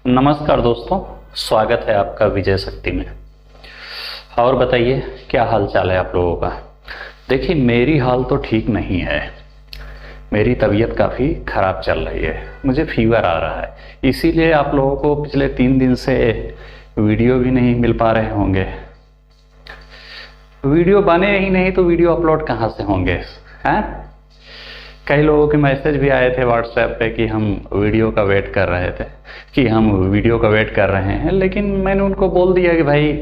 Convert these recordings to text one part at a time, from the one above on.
नमस्कार दोस्तों, स्वागत है आपका विजय शक्ति में। और बताइए क्या हाल चाल है आप लोगों का। देखिए, मेरी हाल तो ठीक नहीं है। मेरी तबीयत काफ़ी ख़राब चल रही है, मुझे फीवर आ रहा है। इसीलिए आप लोगों को पिछले 3 दिन से वीडियो भी नहीं मिल पा रहे होंगे। वीडियो बने ही नहीं तो वीडियो अपलोड कहाँ से होंगे, हैं? कई लोगों के मैसेज भी आए थे व्हाट्सएप पे कि हम वीडियो का वेट कर रहे थे, लेकिन मैंने उनको बोल दिया कि भाई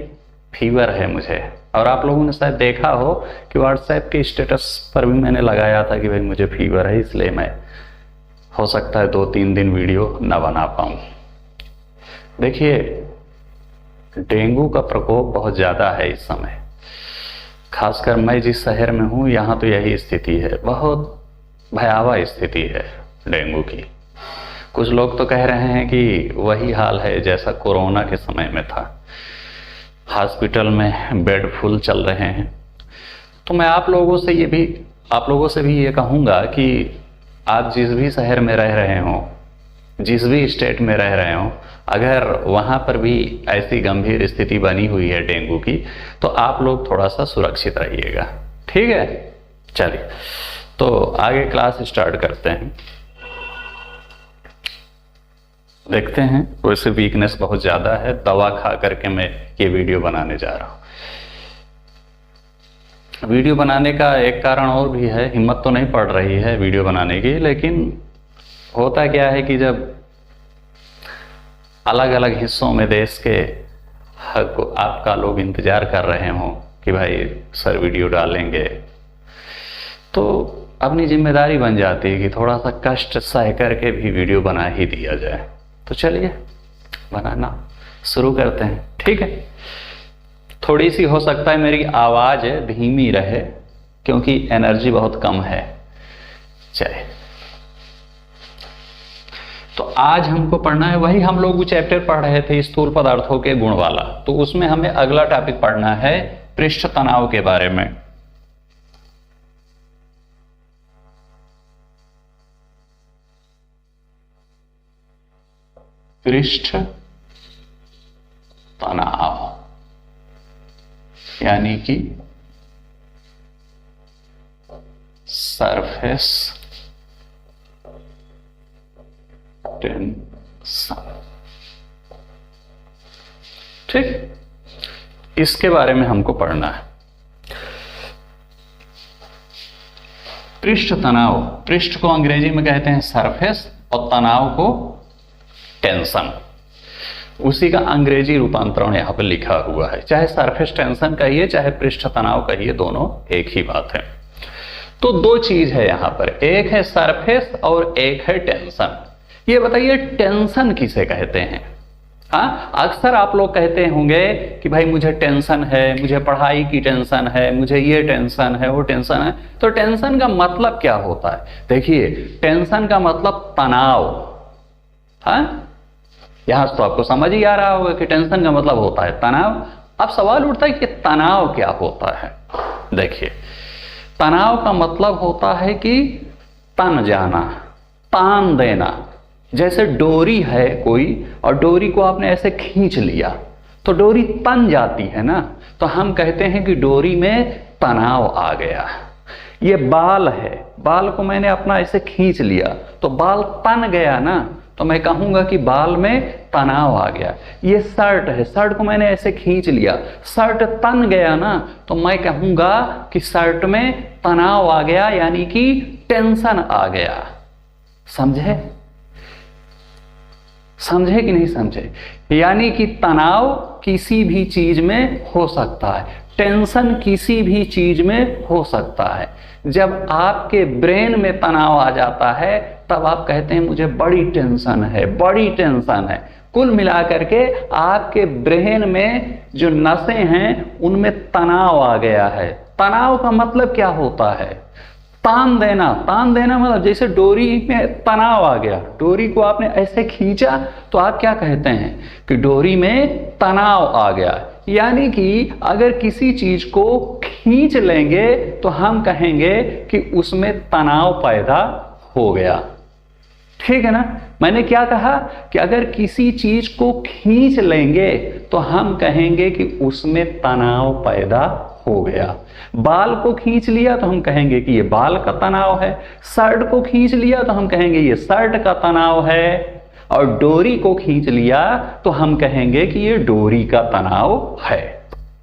फीवर है मुझे। और आप लोगों ने शायद देखा हो कि व्हाट्सएप के स्टेटस पर भी मैंने लगाया था कि भाई मुझे फीवर है, इसलिए मैं हो सकता है 2-3 दिन वीडियो ना बना पाऊँ। देखिए, डेंगू का प्रकोप बहुत ज़्यादा है इस समय। खासकर मैं जिस शहर में हूँ यहाँ तो यही स्थिति है, बहुत भयावह स्थिति है डेंगू की। कुछ लोग तो कह रहे हैं कि वही हाल है जैसा कोरोना के समय में था, हॉस्पिटल में बेड फुल चल रहे हैं। तो मैं आप लोगों से भी ये कहूँगा कि आप जिस भी शहर में रह रहे हो, जिस भी स्टेट में रह रहे हो, अगर वहाँ पर भी ऐसी गंभीर स्थिति बनी हुई है डेंगू की, तो आप लोग थोड़ा सा सुरक्षित रहिएगा, ठीक है। चलिए, तो आगे क्लास स्टार्ट करते हैं। देखते हैं, वैसे वीकनेस बहुत ज़्यादा है, दवा खा करके मैं ये वीडियो बनाने जा रहा हूँ। वीडियो बनाने का एक कारण और भी है, हिम्मत तो नहीं पड़ रही है वीडियो बनाने की, लेकिन होता क्या है कि जब अलग अलग हिस्सों में देश के आपका लोग इंतज़ार कर रहे हों कि भाई सर वीडियो डालेंगे, तो अपनी जिम्मेदारी बन जाती है कि थोड़ा सा कष्ट सह करके भी वीडियो बना ही दिया जाए। तो चलिए बनाना शुरू करते हैं, ठीक है। थोड़ी सी हो सकता है मेरी आवाज़ धीमी रहे क्योंकि एनर्जी बहुत कम है। चलिए, तो आज हमको पढ़ना है, वही हम लोग चैप्टर पढ़ रहे थे स्थूल पदार्थों के गुण वाला, तो उसमें हमें अगला टॉपिक पढ़ना है पृष्ठ तनाव के बारे में। पृष्ठ तनाव यानी कि सरफेस टेंशन, ठीक। इसके बारे में हमको पढ़ना है। पृष्ठ तनाव, पृष्ठ को अंग्रेजी में कहते हैं सरफेस और तनाव को टेंशन। उसी का अंग्रेजी रूपांतरण यहाँ पर लिखा हुआ है। चाहे सरफेस टेंशन कहिए चाहे पृष्ठ तनाव कहिए, दोनों एक ही बात है। तो दो चीज है यहाँ पर, एक है सरफेस और एक है टेंशन। ये बताइए टेंशन किसे कहते हैं? हाँ, अक्सर आप लोग कहते होंगे कि भाई मुझे टेंशन है, मुझे पढ़ाई की टेंशन है, मुझे ये टेंशन है, वो टेंशन है। तो टेंशन का मतलब क्या होता है? देखिए, टेंशन का मतलब तनाव। हाँ, यहां तो आपको समझ ही आ रहा होगा कि टेंशन का मतलब होता है तनाव। अब सवाल उठता है कि तनाव क्या होता है। देखिए, तनाव का मतलब होता है कि तन जाना, तान देना। जैसे डोरी है कोई, और डोरी को आपने ऐसे खींच लिया तो डोरी तन जाती है ना, तो हम कहते हैं कि डोरी में तनाव आ गया। ये बाल है, बाल को मैंने अपना ऐसे खींच लिया तो बाल तन गया ना, तो मैं कहूंगा कि बाल में तनाव आ गया। ये शर्ट है, शर्ट को मैंने ऐसे खींच लिया, शर्ट तन गया ना, तो मैं कहूंगा कि शर्ट में तनाव आ गया, यानी कि टेंशन आ गया। समझे? समझे कि नहीं समझे? यानी कि तनाव किसी भी चीज में हो सकता है, टेंशन किसी भी चीज में हो सकता है। जब आपके ब्रेन में तनाव आ जाता है तब आप कहते हैं मुझे बड़ी टेंशन है, बड़ी टेंशन है। कुल मिलाकर के आपके ब्रेन में जो नसें हैं उनमें तनाव आ गया है। तनाव का मतलब क्या होता है? तान देना। तान देना मतलब जैसे डोरी में तनाव आ गया, डोरी को आपने ऐसे खींचा तो आप क्या कहते हैं कि डोरी में तनाव आ गया। यानी कि अगर किसी चीज को खींच लेंगे तो हम कहेंगे कि उसमें तनाव पैदा हो गया। ठीक है ना। मैंने क्या कहा कि अगर किसी चीज को खींच लेंगे तो हम कहेंगे कि उसमें तनाव पैदा हो गया। बाल को खींच लिया तो हम कहेंगे कि ये बाल का तनाव है, शर्ट को खींच लिया तो हम कहेंगे ये शर्ट का तनाव है, और डोरी को खींच लिया तो हम कहेंगे कि ये डोरी का तनाव है।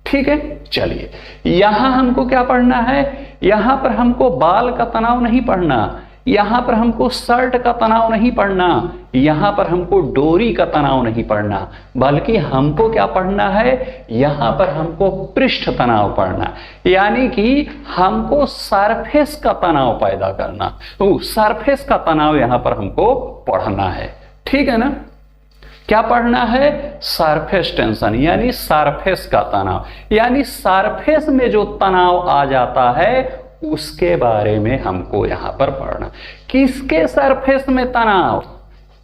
ठीक है, चलिए यहां हमको क्या पढ़ना है, यहां पर हमको बाल का तनाव नहीं पढ़ना, यहां पर हमको शर्ट का तनाव नहीं पढ़ना, यहां पर हमको डोरी का तनाव नहीं पढ़ना, बल्कि हमको क्या पढ़ना है, यहां पर हमको पृष्ठ तनाव पढ़ना, यानी कि हमको सरफेस का तनाव पैदा करना। तो सरफेस का तनाव यहां पर हमको पढ़ना है। ठीक है ना, क्या पढ़ना है, सरफेस टेंशन, यानी सरफेस का तनाव, यानी सरफेस में जो तनाव आ जाता है उसके बारे में हमको यहां पर पढ़ना। किसके सरफेस में तनाव,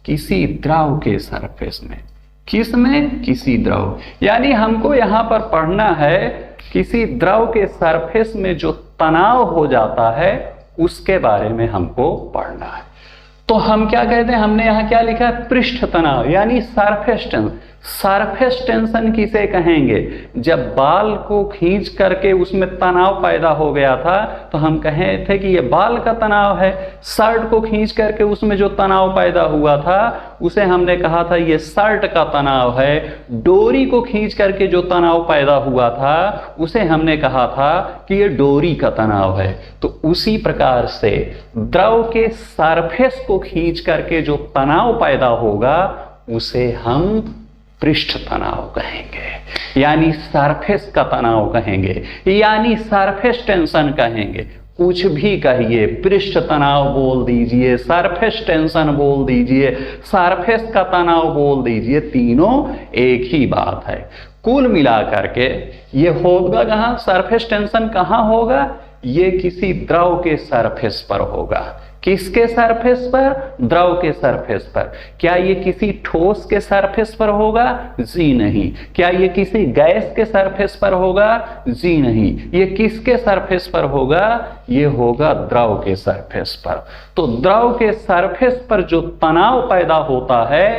किसी द्रव के सरफेस में, किसमें, किसी द्रव, यानी हमको यहां पर पढ़ना है किसी द्रव के सरफेस में जो तनाव हो जाता है उसके बारे में हमको पढ़ना है। तो हम क्या कहते हैं, हमने यहां क्या लिखा है, पृष्ठ तनाव, यानी सरफेस टेंशन। सरफेस टेंशन किसे कहेंगे, जब बाल को खींच करके उसमें तनाव पैदा हो गया था तो हम कहे थे कि ये बाल का तनाव है। शर्ट को खींच करके उसमें जो तनाव पैदा हुआ था उसे हमने कहा था ये शर्ट का तनाव है। डोरी को खींच करके जो तनाव पैदा हुआ था उसे हमने कहा था कि ये डोरी का तनाव है। तो उसी प्रकार से द्रव के सरफेस को खींच करके जो तनाव पैदा होगा उसे हम पृष्ठ तनाव कहेंगे, यानी सरफेस का तनाव कहेंगे, यानी सरफेस टेंशन कहेंगे। कुछ भी कहिए, पृष्ठ तनाव बोल दीजिए, सरफेस टेंशन बोल दीजिए, सरफेस का तनाव बोल दीजिए, तीनों एक ही बात है। कुल मिलाकर के ये होगा कहां, सरफेस टेंशन कहां होगा, ये किसी द्रव के सरफेस पर होगा। किसके सरफेस पर, द्रव के सरफेस पर। क्या ये किसी ठोस के सरफेस पर होगा, जी नहीं। क्या ये किसी गैस के सरफेस पर होगा, जी नहीं। ये किसके सरफेस पर होगा, ये होगा द्रव के सरफेस पर। तो द्रव के सरफेस पर जो तनाव पैदा होता है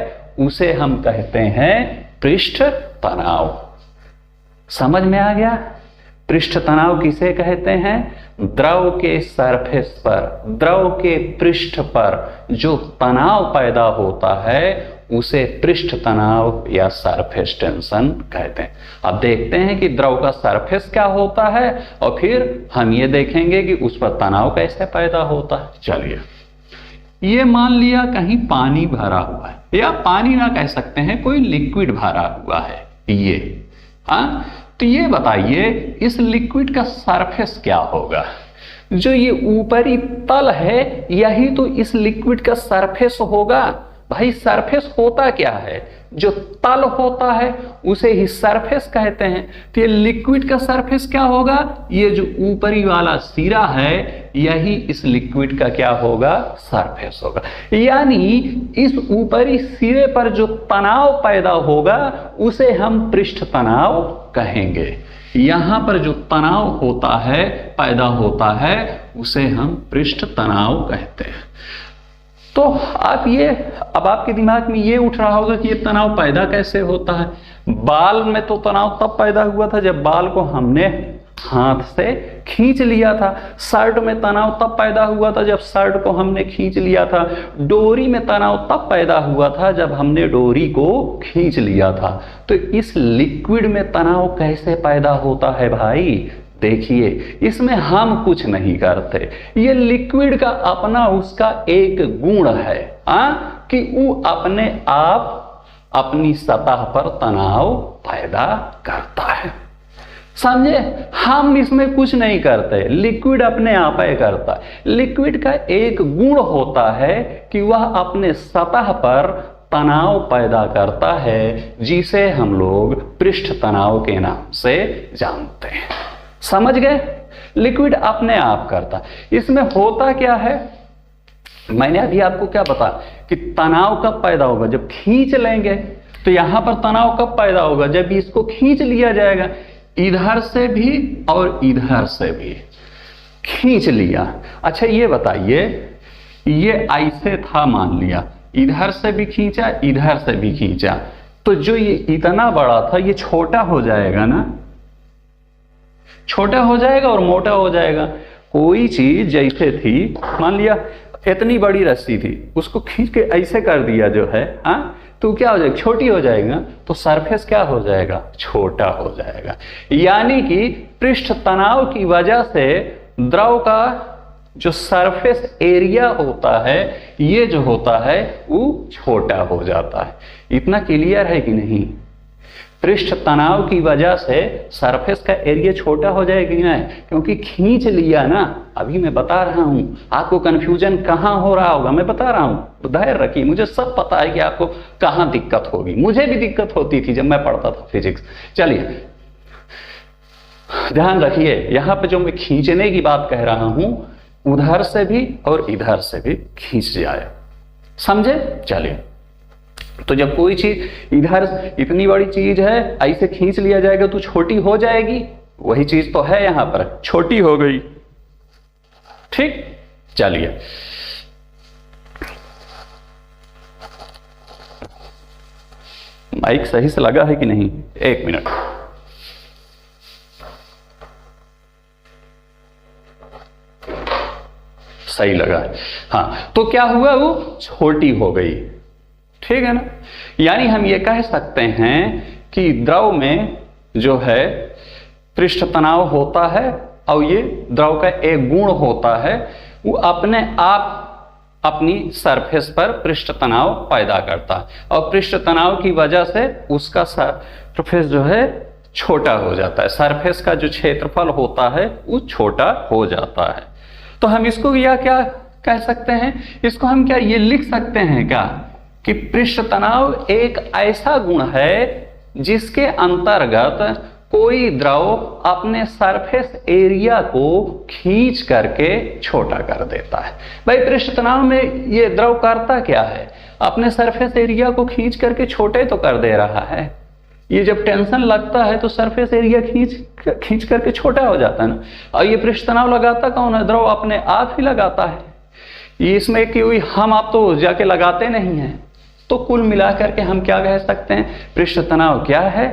उसे हम कहते हैं पृष्ठ तनाव। समझ में आ गया, पृष्ठ तनाव किसे कहते हैं, द्रव के सरफेस पर, द्रव के पृष्ठ पर जो तनाव पैदा होता है उसे पृष्ठ तनाव या सरफेस टेंशन कहते हैं। अब देखते हैं कि द्रव का सरफेस क्या होता है और फिर हम ये देखेंगे कि उस पर तनाव कैसे पैदा होता है। चलिए, ये मान लिया कहीं पानी भरा हुआ है, या पानी ना कह सकते हैं, कोई लिक्विड भरा हुआ है ये, हाँ। तो ये बताइए इस लिक्विड का सरफेस क्या होगा, जो ये ऊपरी तल है यही तो इस लिक्विड का सरफेस होगा। भाई सरफेस होता क्या है, जो तल होता है उसे ही सरफेस कहते हैं। तो ये लिक्विड का सरफेस क्या होगा, ये जो ऊपरी वाला सिरा है यही इस लिक्विड का क्या होगा, सरफेस होगा। यानी इस ऊपरी सिरे पर जो तनाव पैदा होगा उसे हम पृष्ठ तनाव कहेंगे। यहां पर जो तनाव होता है, पैदा होता है, उसे हम पृष्ठ तनाव कहते हैं। तो आप ये, अब आपके दिमाग में ये उठ रहा होगा कि ये तनाव पैदा कैसे होता है। बाल में तो तनाव तब पैदा हुआ था जब बाल को हमने हाथ से खींच लिया था। शर्ट में तनाव तब पैदा हुआ था जब शर्ट को हमने खींच लिया था। डोरी में तनाव तब पैदा हुआ था जब हमने डोरी को खींच लिया था। तो इस लिक्विड में तनाव कैसे पैदा होता है भाई, देखिए इसमें हम कुछ नहीं करते, ये लिक्विड का अपना उसका एक गुण है कि वो अपने आप अपनी सतह पर तनाव पैदा करता है। समझे, हम इसमें कुछ नहीं करते, लिक्विड अपने आप ही करता है। लिक्विड का एक गुण होता है कि वह अपने सतह पर तनाव पैदा करता है, जिसे हम लोग पृष्ठ तनाव के नाम से जानते हैं। समझ गए, लिक्विड अपने आप करता। इसमें होता क्या है, मैंने अभी आपको क्या बताया कि तनाव कब पैदा होगा, जब खींच लेंगे। तो यहां पर तनाव कब पैदा होगा, जब इसको खींच लिया जाएगा, इधर से भी और इधर से भी खींच लिया। अच्छा ये बताइए ये ऐसे था मान लिया, इधर से भी खींचा इधर से भी खींचा, तो जो ये इतना बड़ा था ये छोटा हो जाएगा ना, छोटा हो जाएगा और मोटा हो जाएगा। कोई चीज जैसे थी, मान लिया इतनी बड़ी रस्सी थी, उसको खींच के ऐसे कर दिया जो है, हाँ, तो क्या हो जाएगा, छोटी हो जाएगा, तो सरफेस क्या हो जाएगा, छोटा हो जाएगा। यानी कि पृष्ठ तनाव की वजह से द्रव का जो सरफेस एरिया होता है, ये जो होता है वो छोटा हो जाता है। इतना क्लियर है कि नहीं? पृष्ठ तनाव की वजह से सरफेस का एरिया छोटा हो जाएगा कि नहीं, क्योंकि खींच लिया ना। अभी मैं बता रहा हूं, आपको कंफ्यूजन कहां हो रहा होगा मैं बता रहा हूं, तो धैर्य रखिए। मुझे सब पता है कि आपको कहां दिक्कत होगी, मुझे भी दिक्कत होती थी जब मैं पढ़ता था फिजिक्स। चलिए ध्यान रखिए, यहां पे जो मैं खींचने की बात कह रहा हूं, उधर से भी और इधर से भी खींच जाए, समझे? चलिए, तो जब कोई चीज इधर इतनी बड़ी चीज है ऐसे खींच लिया जाएगा तो छोटी हो जाएगी, वही चीज तो है यहां पर, छोटी हो गई। ठीक, चलिए माइक सही से लगा है कि नहीं? एक मिनट। सही लगा है, हाँ। तो क्या हुआ, वो छोटी हो गई, ठीक है ना। यानी हम ये कह सकते हैं कि द्रव में जो है पृष्ठ तनाव होता है, और ये द्रव का एक गुण होता है, वो अपने आप अपनी सरफेस पर पृष्ठ तनाव पैदा करता है, और पृष्ठ तनाव की वजह से उसका सरफेस जो है छोटा हो जाता है, सरफेस का जो क्षेत्रफल होता है वो छोटा हो जाता है। तो हम इसको या क्या कह सकते हैं, इसको हम क्या ये लिख सकते हैं क्या कि पृष्ठ तनाव एक ऐसा गुण है जिसके अंतर्गत कोई द्रव अपने सरफेस एरिया को खींच करके छोटा कर देता है। भाई पृष्ठ तनाव में ये द्रव करता क्या है, अपने सरफेस एरिया को खींच करके छोटे तो कर दे रहा है। ये जब टेंशन लगता है तो सरफेस एरिया खींच करके छोटा हो जाता है ना। और ये पृष्ठ तनाव लगाता कौन है, द्रव अपने आप ही लगाता है। ये इसमें कि हम आप तो जाके लगाते नहीं हैं। तो कुल मिलाकर के हम क्या कह सकते हैं, पृष्ठ तनाव क्या है?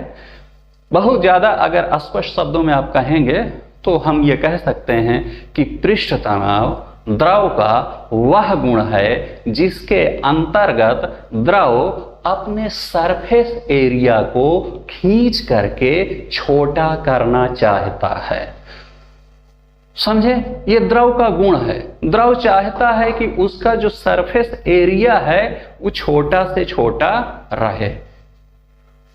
बहुत ज्यादा अगर स्पष्ट शब्दों में आप कहेंगे तो हम ये कह सकते हैं कि पृष्ठ तनाव द्रव का वह गुण है जिसके अंतर्गत द्रव अपने सरफेस एरिया को खींच करके छोटा करना चाहता है। समझे? ये द्रव का गुण है। द्रव चाहता है कि उसका जो सरफेस एरिया है वो छोटा से छोटा रहे।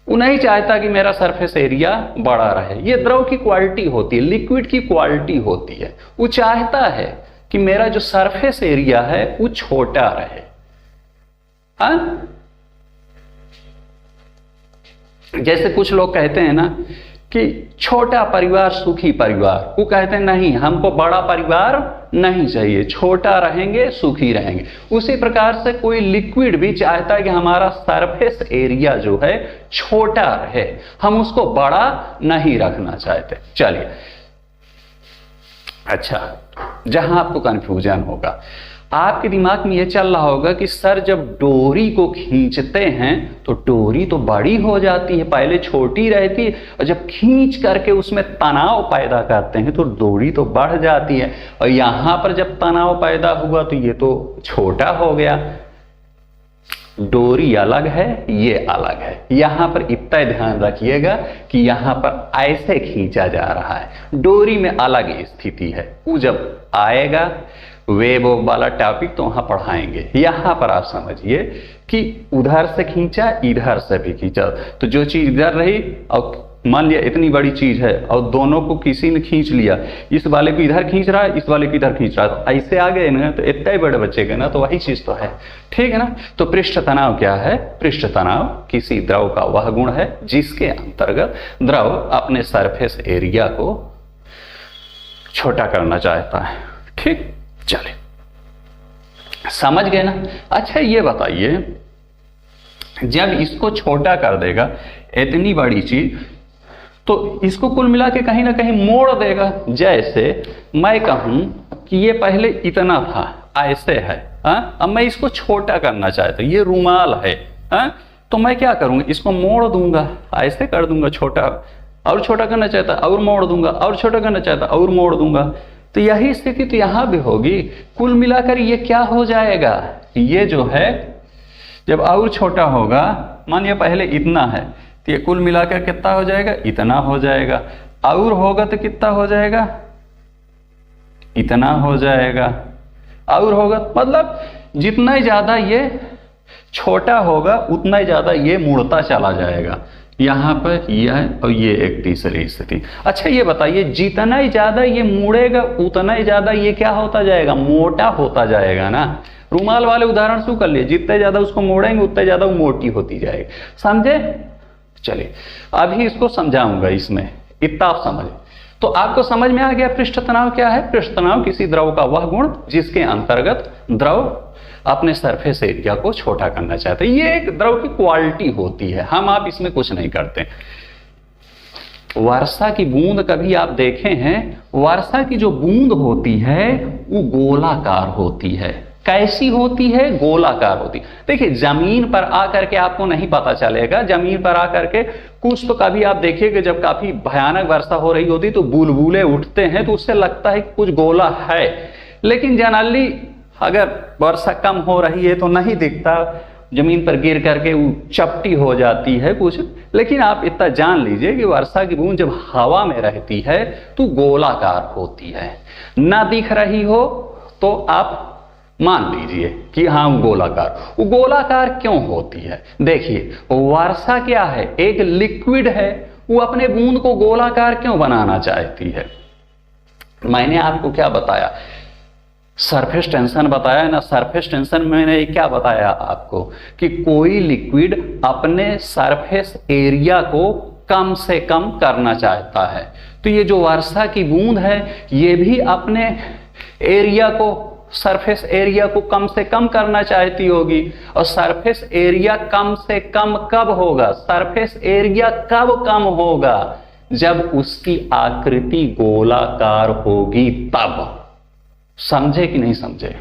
वो नहीं चाहता कि मेरा सरफेस एरिया बड़ा रहे। ये द्रव की क्वालिटी होती है, लिक्विड की क्वालिटी होती है। वो चाहता है कि मेरा जो सरफेस एरिया है वो छोटा रहे। हाँ, जैसे कुछ लोग कहते हैं ना कि छोटा परिवार सुखी परिवार, वो कहते हैं नहीं, हमको बड़ा परिवार नहीं चाहिए, छोटा रहेंगे सुखी रहेंगे। उसी प्रकार से कोई लिक्विड भी चाहता है कि हमारा सरफेस एरिया जो है छोटा रहे, हम उसको बड़ा नहीं रखना चाहते। चलिए, अच्छा, जहां आपको कंफ्यूजन होगा, आपके दिमाग में यह चल रहा होगा कि सर जब डोरी को खींचते हैं तो डोरी तो बड़ी हो जाती है, पहले छोटी रहती है, और जब खींच करके उसमें तनाव पैदा करते हैं तो डोरी तो बढ़ जाती है, और यहां पर जब तनाव पैदा हुआ तो ये तो छोटा हो गया। डोरी अलग है, ये अलग है। यहां पर इतना ध्यान रखिएगा कि यहां पर ऐसे खींचा जा रहा है, डोरी में अलग स्थिति है। वो जब आएगा वेब वाला टॉपिक तो वहां पढ़ाएंगे। यहां पर आप समझिए कि उधर से खींचा इधर से भी खींचा, तो जो चीज इधर रही, और मान लिया इतनी बड़ी चीज है और दोनों को किसी ने खींच लिया, इस वाले को इधर खींच रहा है, इस वाले को इधर खींच रहा है, तो ऐसे आ गए ना, तो इतना ही बड़े बच्चे के ना, तो वही चीज तो है। ठीक है ना। तो पृष्ठ तनाव क्या है? पृष्ठ तनाव किसी द्रव का वह गुण है जिसके अंतर्गत द्रव अपने सरफेस एरिया को छोटा करना चाहता है। ठीक, चले, समझ गए ना। अच्छा, ये बताइए, जब इसको छोटा कर देगा इतनी बड़ी चीज, तो इसको कुल मिला के कहीं ना कहीं मोड़ देगा। जैसे मैं कहूं कि ये पहले इतना था, ऐसे है, हाँ, अब मैं इसको छोटा करना चाहता हूँ, ये रुमाल है, हाँ, तो मैं क्या करूँगा, इसको मोड़ दूंगा, ऐसे कर दूंगा छोटा, और छोटा करना चाहता और मोड़ दूंगा, और छोटा करना चाहता और मोड़ दूंगा। तो यही स्थिति तो यहाँ भी होगी। कुल मिलाकर ये क्या हो जाएगा, ये जो है जब और छोटा होगा, मानिए पहले इतना है, तो ये कुल मिलाकर कितना हो जाएगा, इतना हो जाएगा, और होगा तो कितना हो जाएगा, इतना हो जाएगा, और होगा, मतलब जितना ही ज्यादा ये छोटा होगा उतना ही ज्यादा ये मुड़ता चला जाएगा। यहाँ पर यह और ये एक तीसरी स्थिति। अच्छा ये बताइए, जितना ही ज्यादा ये मुड़ेगा उतना ही ज्यादा ये क्या होता जाएगा, मोटा होता जाएगा ना। रुमाल वाले उदाहरण शू कर लिए, जितने ज्यादा उसको मोड़ेंगे उतने ज्यादा वो मोटी होती जाएगी, समझे। चलिए अभी इसको समझाऊंगा, इसमें इतना आप समझे तो आपको समझ में आ गया पृष्ठ तनाव क्या है। पृष्ठ तनाव किसी द्रव का वह गुण जिसके अंतर्गत द्रव अपने सरफेस एरिया को छोटा करना चाहते हैं। ये एक द्रव की क्वालिटी होती है, हम आप इसमें कुछ नहीं करते। वर्षा की बूंद कभी आप देखे हैं, वर्षा की जो बूंद होती है वो गोलाकार होती है। कैसी होती है, गोलाकार होती। देखिए जमीन पर आकर के आपको नहीं पता चलेगा, जमीन पर आकर के कुछ तो कभी आप देखिएगा जब काफी भयानक वर्षा हो रही होती तो बुलबुले उठते हैं तो उससे लगता है कि कुछ गोला है, लेकिन जनरली अगर वर्षा कम हो रही है तो नहीं दिखता, जमीन पर गिर करके वो चपटी हो जाती है कुछ। लेकिन आप इतना जान लीजिए कि वर्षा की बूंद जब हवा में रहती है तो गोलाकार होती है। ना दिख रही हो तो आप मान लीजिए कि हाँ गोलाकार। वो गोलाकार क्यों होती है, देखिए वर्षा क्या है, एक लिक्विड है, वो अपने बूंद को गोलाकार क्यों बनाना चाहती है। मैंने आपको क्या बताया, सरफेस टेंशन बताया ना। सरफेस टेंशन में मैंने क्या बताया आपको कि कोई लिक्विड अपने सरफेस एरिया को कम से कम करना चाहता है। तो ये जो वर्षा की बूंद है ये भी अपने एरिया को, सरफेस एरिया को कम से कम करना चाहती होगी। और सरफेस एरिया कम से कम कब होगा, सरफेस एरिया कब कम होगा, जब उसकी आकृति गोलाकार होगी तब। समझे कि नहीं समझे।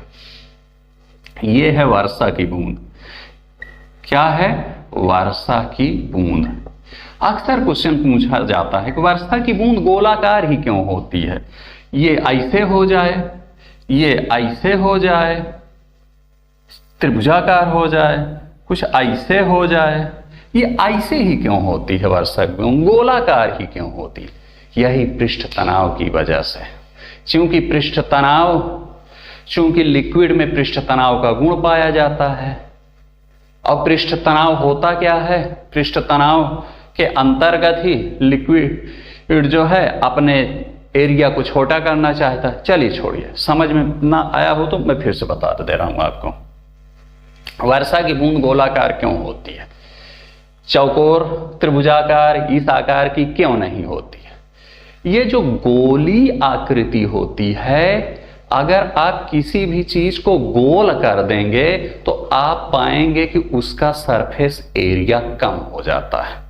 ये है वर्षा की बूंद। क्या है, वर्षा की बूंद। अक्सर क्वेश्चन पूछा जाता है कि वर्षा की बूंद गोलाकार ही क्यों होती है, ये ऐसे हो जाए, ये ऐसे हो जाए, त्रिभुजाकार हो जाए, कुछ ऐसे हो जाए, ये ऐसे ही क्यों होती है वर्षा की बूंद, गोलाकार ही क्यों होती है। यही पृष्ठ तनाव की वजह से। क्योंकि पृष्ठ तनाव, चूंकि लिक्विड में पृष्ठ तनाव का गुण पाया जाता है। और पृष्ठ तनाव होता क्या है, पृष्ठ तनाव के अंतर्गत ही लिक्विड जो है अपने एरिया को छोटा करना चाहता है। चलिए छोड़िए, समझ में ना आया हो तो मैं फिर से बता दे रहा हूं आपको। वर्षा की बूंद गोलाकार क्यों होती है, चौकोर, त्रिभुजाकार, इस आकार की क्यों नहीं होती है। ये जो गोली आकृति होती है, अगर आप किसी भी चीज को गोल कर देंगे तो आप पाएंगे कि उसका सरफेस एरिया कम हो जाता है।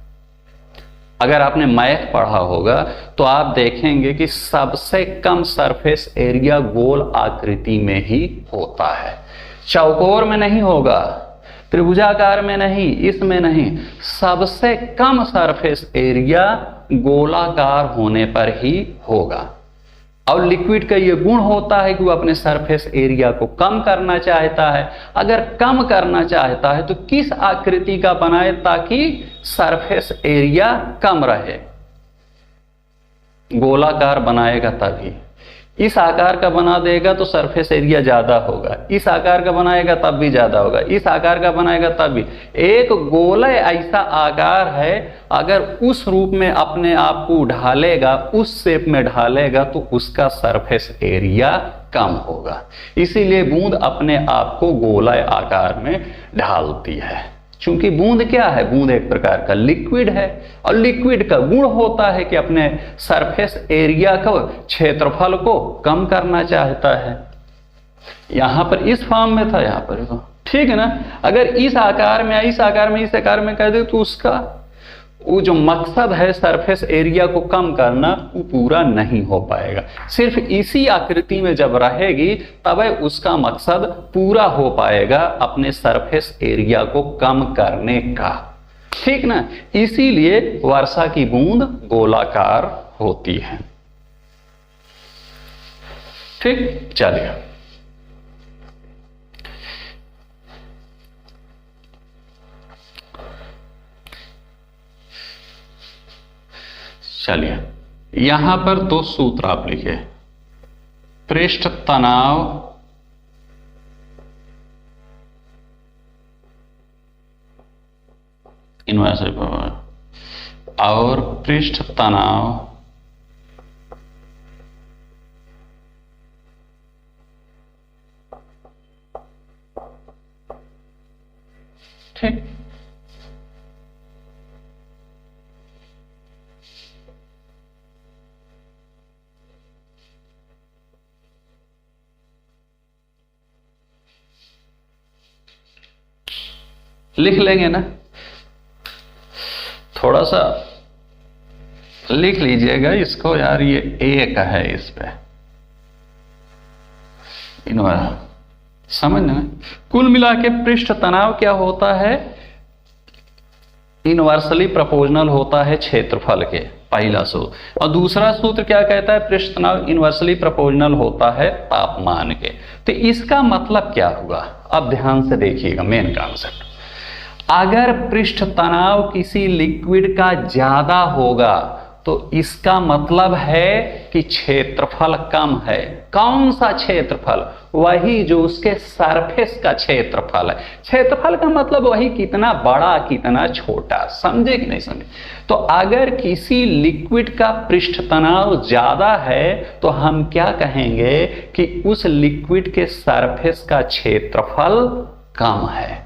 अगर आपने मैथ पढ़ा होगा तो आप देखेंगे कि सबसे कम सरफेस एरिया गोल आकृति में ही होता है, चौकोर में नहीं होगा, त्रिभुजाकार में नहीं, इसमें नहीं। सबसे कम सरफेस एरिया गोलाकार होने पर ही होगा। और लिक्विड का यह गुण होता है कि वो अपने सरफेस एरिया को कम करना चाहता है। अगर कम करना चाहता है तो किस आकृति का बनाए ताकि सरफेस एरिया कम रहे, गोलाकार बनाएगा तभी। इस आकार का बना देगा तो सरफेस एरिया ज्यादा होगा, इस आकार का बनाएगा तब भी ज्यादा होगा, इस आकार का बनाएगा तब भी। एक गोला ऐसा आकार है, अगर उस रूप में अपने आप को ढालेगा, उस शेप में ढालेगा तो उसका सरफेस एरिया कम होगा। इसीलिए बूंद अपने आप को गोला आकार में ढालती है। चूंकि बूंद क्या है, बूंद एक प्रकार का लिक्विड है और लिक्विड का गुण होता है कि अपने सरफेस एरिया को, क्षेत्रफल को कम करना चाहता है। यहां पर इस फॉर्म में था, यहां पर ठीक है ना। अगर इस आकार में, इस आकार में, इस आकार में कर दे तो उसका वो जो मकसद है सरफेस एरिया को कम करना, वो पूरा नहीं हो पाएगा। सिर्फ इसी आकृति में जब रहेगी तब उसका मकसद पूरा हो पाएगा अपने सरफेस एरिया को कम करने का, ठीक ना। इसीलिए वर्षा की बूंद गोलाकार होती है, ठीक। चलिए यहां पर दो सूत्र आप लिखिए। पृष्ठ तनाव इनवर्सली और पृष्ठ तनाव ठीक। लिख लेंगे ना, थोड़ा सा लिख लीजिएगा इसको यार, ये एक है इस पे समझ में। कुल मिला के पृष्ठ तनाव क्या होता है, इनवर्सली प्रोपोर्शनल होता है क्षेत्रफल के, पहला सूत्र। और दूसरा सूत्र क्या कहता है, पृष्ठ तनाव इनवर्सली प्रोपोर्शनल होता है तापमान के। तो इसका मतलब क्या हुआ, अब ध्यान से देखिएगा मेन कॉन्सेप्ट। अगर पृष्ठ तनाव किसी लिक्विड का ज्यादा होगा तो इसका मतलब है कि क्षेत्रफल कम है। कौन सा क्षेत्रफल, वही जो उसके सरफेस का क्षेत्रफल है। क्षेत्रफल का मतलब वही कितना बड़ा कितना छोटा, समझे कि नहीं समझे। तो अगर किसी लिक्विड का पृष्ठ तनाव ज्यादा है तो हम क्या कहेंगे कि उस लिक्विड के सरफेस का क्षेत्रफल कम है,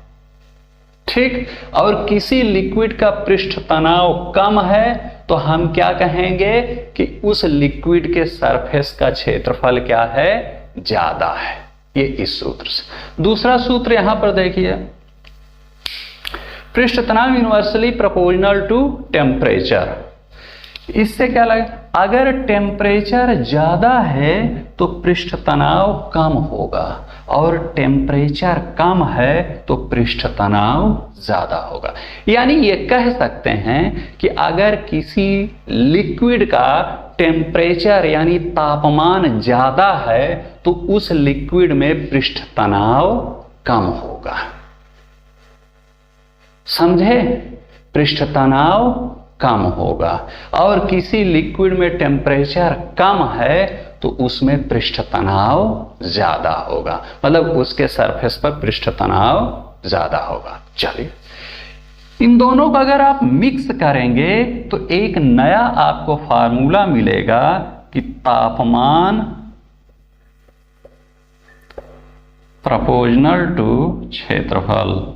ठीक। और किसी लिक्विड का पृष्ठ तनाव कम है तो हम क्या कहेंगे कि उस लिक्विड के सरफेस का क्षेत्रफल क्या है, ज्यादा है। ये इस सूत्र से। दूसरा सूत्र यहां पर देखिए, पृष्ठ तनाव इनवर्सली प्रोपोर्शनल टू टेम्परेचर। इससे क्या लगे, अगर टेम्परेचर ज्यादा है तो पृष्ठ तनाव कम होगा और टेम्परेचर कम है तो पृष्ठ तनाव ज्यादा होगा। यानी ये कह सकते हैं कि अगर किसी लिक्विड का टेम्परेचर यानी तापमान ज्यादा है तो उस लिक्विड में पृष्ठ तनाव कम होगा, समझे। पृष्ठ तनाव कम होगा। और किसी लिक्विड में टेम्परेचर कम है तो उसमें पृष्ठ तनाव ज्यादा होगा, मतलब उसके सरफेस पर पृष्ठ तनाव ज्यादा होगा। चलिए इन दोनों को अगर आप मिक्स करेंगे तो एक नया आपको फार्मूला मिलेगा कि तापमान प्रोपोर्शनल टू क्षेत्रफल।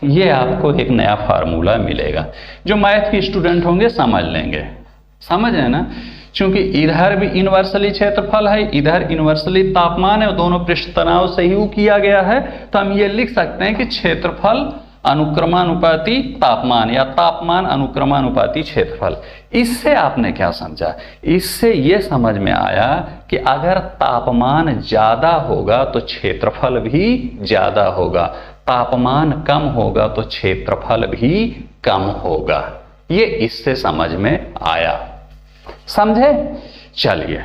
ये आपको एक नया फार्मूला मिलेगा, जो मैथ के स्टूडेंट होंगे समझ लेंगे, समझ है ना। क्योंकि इधर भी इनवर्सली क्षेत्रफल है, इधर इनवर्सली तापमान है, और दोनों पृष्ठ तनाव से ही किया गया है। तो हम ये लिख सकते हैं कि क्षेत्रफल अनुक्रमानुपाती तापमान या तापमान अनुक्रमानुपाती क्षेत्रफल। इससे आपने क्या समझा, इससे ये समझ में आया कि अगर तापमान ज्यादा होगा तो क्षेत्रफल भी ज्यादा होगा, तापमान कम होगा तो क्षेत्रफल भी कम होगा। ये इससे समझ में आया, समझे। चलिए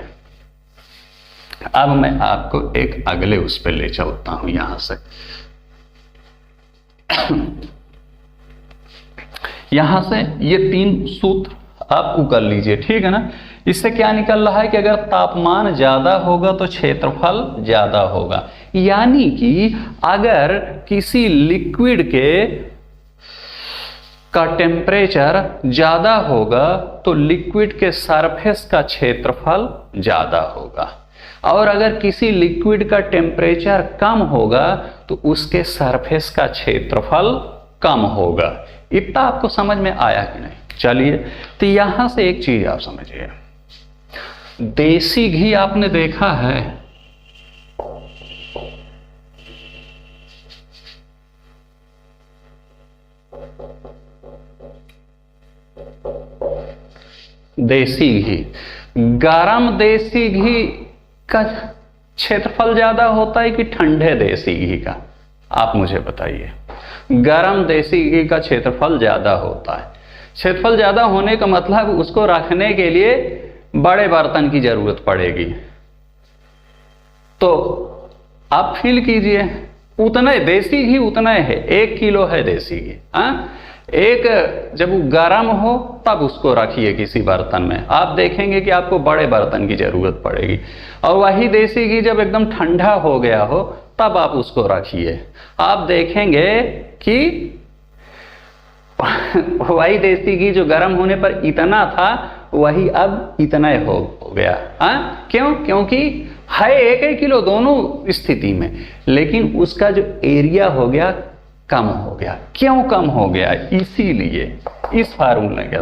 अब मैं आपको एक अगले उस पर ले चलता हूं यहां से। यहां से ये तीन सूत्र आप कर लीजिए, ठीक है ना। इससे क्या निकल रहा है कि अगर तापमान ज्यादा होगा तो क्षेत्रफल ज्यादा होगा। यानी कि अगर किसी लिक्विड का टेम्परेचर ज्यादा होगा तो लिक्विड के सरफेस का क्षेत्रफल ज्यादा होगा, और अगर किसी लिक्विड का टेम्परेचर कम होगा तो उसके सरफेस का क्षेत्रफल कम होगा। इतना आपको समझ में आया कि नहीं। चलिए तो यहां से एक चीज आप समझिए, देसी घी आपने देखा है? देसी घी, गरम देसी घी का क्षेत्रफल ज्यादा होता है कि ठंडे देसी घी का? आप मुझे बताइए। गरम देसी घी का क्षेत्रफल ज्यादा होता है। क्षेत्रफल ज्यादा होने का मतलब उसको रखने के लिए बड़े बर्तन की जरूरत पड़ेगी। तो आप फील कीजिए, उतना देसी घी उतना है, 1 किलो है देसी घी। एक जब वो गर्म हो तब उसको रखिए किसी बर्तन में, आप देखेंगे कि आपको बड़े बर्तन की जरूरत पड़ेगी। और वही देसी घी जब एकदम ठंडा हो गया हो तब आप उसको रखिए, आप देखेंगे कि वही देसी घी जो गर्म होने पर इतना था वही अब इतना हो गया। क्यों? क्योंकि है 1 किलो दोनों स्थिति में, लेकिन उसका जो एरिया हो गया कम हो गया। क्यों कम हो गया? इसीलिए इस फार्मूले के,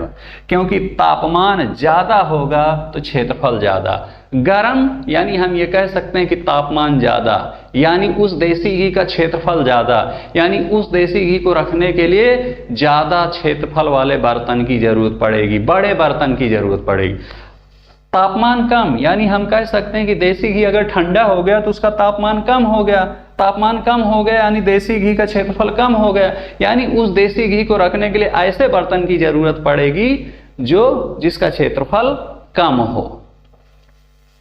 क्योंकि तापमान ज्यादा होगा तो क्षेत्रफल ज्यादा। गर्म यानी हम ये कह सकते हैं कि तापमान ज्यादा, यानी उस देसी घी का क्षेत्रफल ज्यादा, यानी उस देसी घी को रखने के लिए ज्यादा क्षेत्रफल वाले बर्तन की जरूरत पड़ेगी, बड़े बर्तन की जरूरत पड़ेगी। तापमान कम, यानी हम कह सकते हैं कि देसी घी अगर ठंडा हो गया तो उसका तापमान कम हो गया। तापमान कम हो गया यानी देसी घी का क्षेत्रफल कम हो गया, यानी उस देसी घी को रखने के लिए ऐसे बर्तन की जरूरत पड़ेगी जिसका क्षेत्रफल कम हो।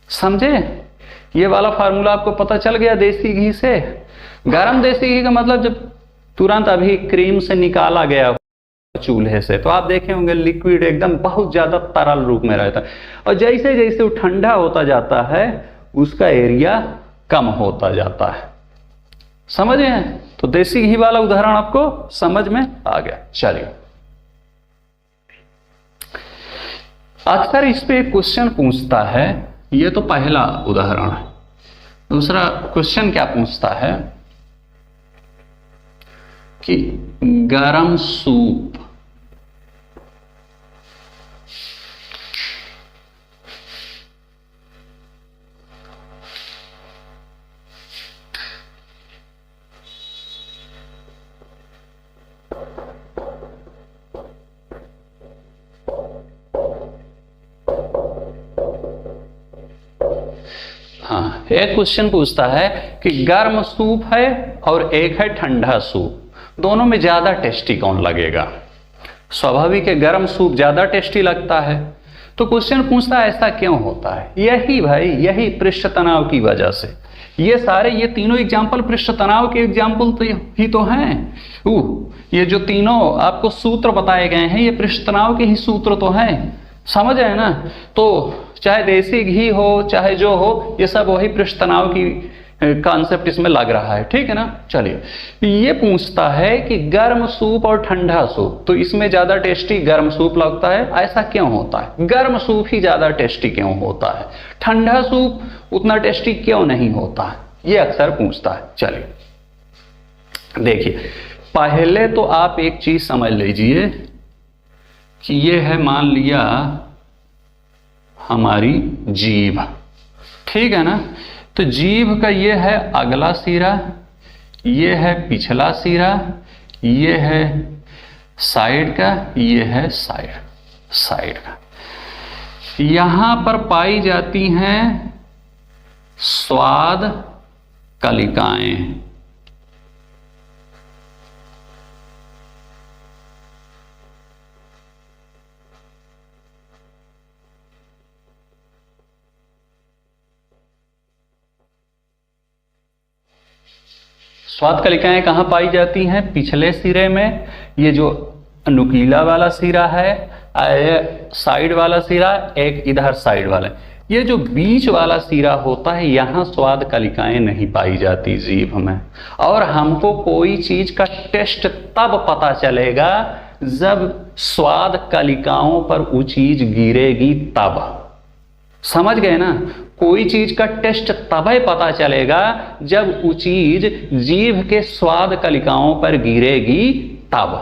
समझे? ये वाला फार्मूला आपको पता चल गया देसी घी से। गरम देसी घी का मतलब जब तुरंत अभी क्रीम से निकाला गया चूल्हे से, तो आप देखे होंगे लिक्विड एकदम बहुत ज्यादा तरल रूप में रहता है, और जैसे जैसे वो ठंडा होता जाता है उसका एरिया कम होता जाता है। समझे? तो देसी घी वाला उदाहरण आपको समझ में आ गया। चलिए, अक्सर इस पे क्वेश्चन पूछता है, ये तो पहला उदाहरण है। दूसरा क्वेश्चन क्या पूछता है कि गरम सूप एक क्वेश्चन पूछता है कि गर्म सूप है और एक है ठंडा सूप, दोनों में ज्यादा टेस्टी कौन लगेगा? स्वाभाविक है गर्म सूप ज्यादा टेस्टी लगता है। तो क्वेश्चन पूछता है ऐसा क्यों होता है? यही भाई, यही पृष्ठ तनाव की वजह से। ये तीनों एग्जाम्पल पृष्ठ तनाव के एग्जाम्पल ही तो हैं। ये जो तीनों आपको सूत्र बताए गए हैं ये पृष्ठ तनाव के ही सूत्र तो हैं। समझ आए ना? तो चाहे देसी घी हो चाहे जो हो, ये सब वही पृष्ठ तनाव की कॉन्सेप्ट इसमें लग रहा है। ठीक है ना? चलिए, ये पूछता है कि गर्म सूप और ठंडा सूप, तो इसमें ज्यादा टेस्टी गर्म सूप लगता है, ऐसा क्यों होता है? गर्म सूप ही ज्यादा टेस्टी क्यों होता है? ठंडा सूप उतना टेस्टी क्यों नहीं होता है? ये अक्सर पूछता है। चलिए देखिए, पहले तो आप एक चीज समझ लीजिए कि ये है, मान लिया हमारी जीभ, ठीक है ना? तो जीभ का ये है अगला सिरा, ये है पिछला सिरा, ये है साइड का, ये है साइड का। यहां पर पाई जाती हैं स्वाद कलिकाएं। स्वाद कलिकाएं कहाँ पाई जाती हैं? पिछले सिरे में, ये जो नुकीला वाला सिरा है, साइड वाला सिरा, एक इधर साइड वाला। ये जो बीच वाला सिरा होता है यहाँ स्वाद कलिकाएं नहीं पाई जाती जीभ में। और हमको कोई चीज का टेस्ट तब पता चलेगा जब स्वाद कलिकाओं पर वो चीज गिरेगी तब। समझ गए ना? कोई चीज का टेस्ट तभी पता चलेगा जब वो चीज जीभ के स्वाद कलिकाओं पर गिरेगी तब।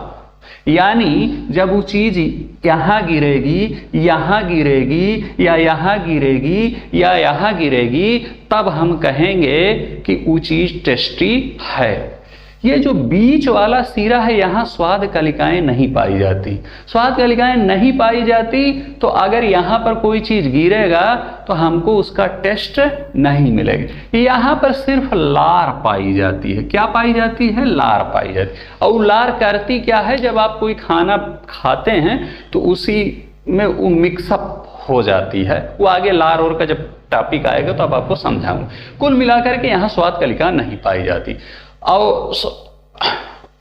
यानी जब वो चीज यहाँ गिरेगी, यहाँ गिरेगी, या यहाँ गिरेगी, या यहाँ गिरेगी, तब हम कहेंगे कि वो चीज टेस्टी है। ये जो बीच वाला सिरा है, यहाँ स्वाद कलिकाएं नहीं पाई जाती। स्वाद कलिकाएं नहीं पाई जाती तो अगर यहाँ पर कोई चीज गिरेगा तो हमको उसका टेस्ट नहीं मिलेगा। यहाँ पर सिर्फ लार पाई जाती है। क्या पाई जाती है? लार पाई जाती है। और लार करती क्या है? जब आप कोई खाना खाते हैं तो उसी में वो मिक्सअप हो जाती है। वो आगे लार और का जब टॉपिक आएगा तो अब आपको समझाऊंगा। कुल मिलाकर के यहाँ स्वाद कलिका नहीं पाई जाती। और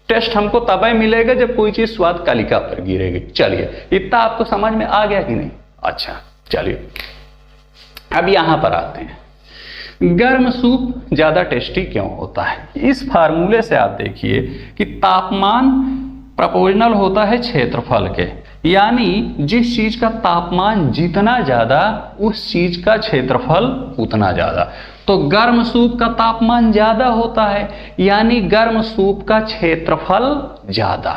टेस्ट हमको तब ही मिलेगा जब कोई चीज स्वाद कलिका पर गिरेगी। चलिए, इतना आपको समझ में आ गया कि नहीं? अच्छा, चलिए अब यहां पर आते हैं। गर्म सूप ज्यादा टेस्टी क्यों होता है? इस फार्मूले से आप देखिए कि तापमान प्रोपोर्शनल होता है क्षेत्रफल के, यानी जिस चीज का तापमान जितना ज्यादा उस चीज का क्षेत्रफल उतना ज्यादा। तो गर्म सूप का तापमान ज्यादा होता है, यानी गर्म सूप का क्षेत्रफल ज्यादा।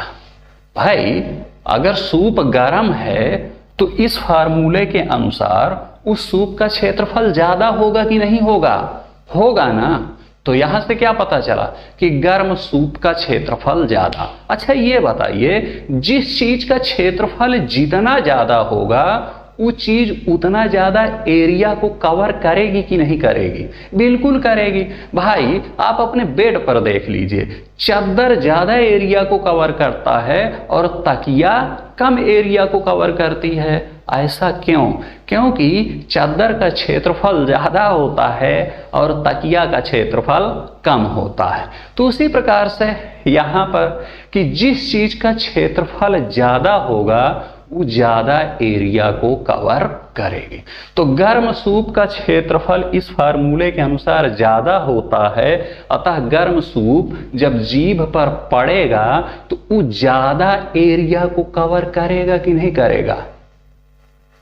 भाई अगर सूप गर्म है तो इस फार्मूले के अनुसार उस सूप का क्षेत्रफल ज्यादा होगा कि नहीं होगा? होगा ना। तो यहां से क्या पता चला कि गर्म सूप का क्षेत्रफल ज्यादा। अच्छा ये बताइए, जिस चीज का क्षेत्रफल जितना ज्यादा होगा वो चीज उतना ज्यादा एरिया को कवर करेगी कि नहीं करेगी? बिल्कुल करेगी। भाई आप अपने बेड पर देख लीजिए, चादर ज्यादा एरिया को कवर करता है और तकिया कम एरिया को कवर करती है। ऐसा क्यों? क्योंकि चादर का क्षेत्रफल ज्यादा होता है और तकिया का क्षेत्रफल कम होता है। तो उसी प्रकार से यहाँ पर कि जिस चीज का क्षेत्रफल ज्यादा होगा वो ज्यादा एरिया को कवर करेगी। तो गर्म सूप का क्षेत्रफल इस फार्मूले के अनुसार ज्यादा होता है, अतः गर्म सूप जब जीभ पर पड़ेगा तो वो ज्यादा एरिया को कवर करेगा कि नहीं करेगा?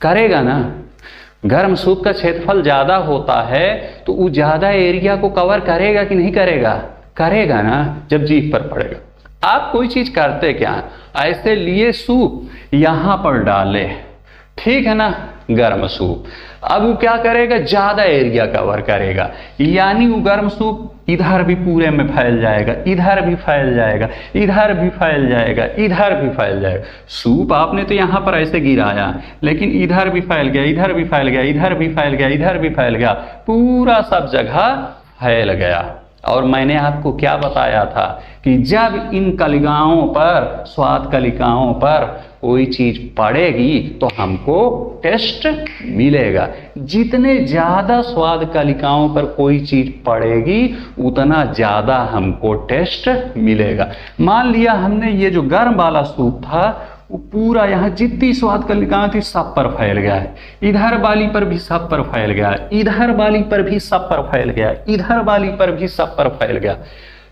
करेगा ना। गर्म सूप का क्षेत्रफल ज्यादा होता है तो वो ज्यादा एरिया को कवर करेगा कि नहीं करेगा? करेगा ना, जब जीभ पर पड़ेगा। आप कोई चीज करते क्या? ऐसे लिए सूप यहां पर डाले, ठीक है ना, गर्म सूप। अब वो क्या करेगा? ज्यादा एरिया कवर करेगा, यानी वो गर्म सूप इधर भी पूरे में फैल जाएगा, इधर भी फैल जाएगा, इधर भी फैल जाएगा, इधर भी फैल जाएगा। सूप आपने तो यहां पर ऐसे गिराया, लेकिन इधर भी फैल गया, इधर भी फैल गया, इधर भी फैल गया, इधर भी फैल गया, पूरा सब जगह फैल गया। और मैंने आपको क्या बताया था कि जब इन कलिकाओं पर, स्वाद कलिकाओं पर कोई चीज पड़ेगी तो हमको टेस्ट मिलेगा। जितने ज्यादा स्वाद कलिकाओं पर कोई चीज पड़ेगी उतना ज्यादा हमको टेस्ट मिलेगा। मान लिया हमने ये जो गर्म वाला सूप था वो पूरा यहाँ जितनी स्वाद कलिकाएं थी सब पर फैल गया है, इधर वाली पर भी सब पर फैल गया है, इधर वाली पर भी सब पर फैल गया, इधर वाली पर भी सब पर फैल गया।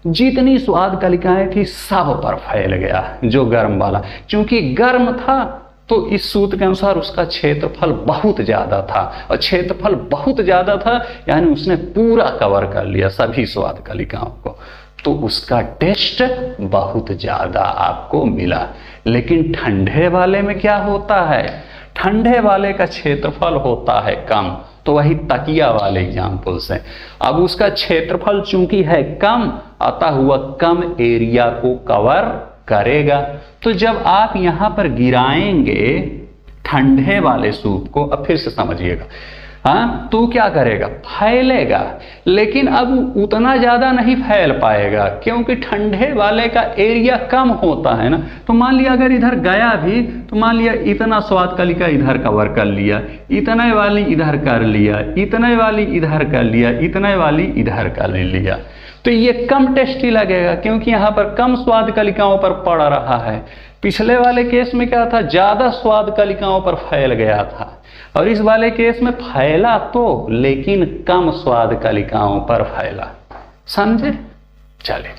जितनी स्वाद कलिकाएं थी सब पर फैल गया जो गर्म वाला। क्योंकि गर्म था तो इस सूत्र के अनुसार उसका क्षेत्रफल बहुत ज्यादा था, और क्षेत्रफल बहुत ज्यादा था यानी उसने पूरा कवर कर लिया सभी स्वाद कलिकाओं को, तो उसका टेस्ट बहुत ज्यादा आपको मिला। लेकिन ठंडे वाले में क्या होता है? ठंडे वाले का क्षेत्रफल होता है कम। तो वही तकिया वाले एग्जाम्पल से, अब उसका क्षेत्रफल चूंकि है कम अतः वह कम एरिया को कवर करेगा। तो जब आप यहां पर गिराएंगे ठंडे वाले सूप को, अब फिर से समझिएगा, हाँ, तो क्या करेगा? फैलेगा, लेकिन अब उतना ज्यादा नहीं फैल पाएगा क्योंकि ठंडे वाले का एरिया कम होता है ना। तो मान लिया अगर इधर गया भी तो मान लिया इतना स्वाद कलिका इधर कवर कर लिया, इतने वाली इधर कर लिया, इतने वाली इधर कर लिया, इतने वाली इधर कर लिया, तो ये कम टेस्टी लगेगा क्योंकि यहाँ पर कम स्वाद कलिकाओं पर पड़ रहा है। पिछले वाले केस में क्या था? ज्यादा स्वाद कलिकाओं पर फैल गया था, और इस वाले केस में फैला तो लेकिन कम स्वाद कलिकाओं पर फैला। समझे? चले,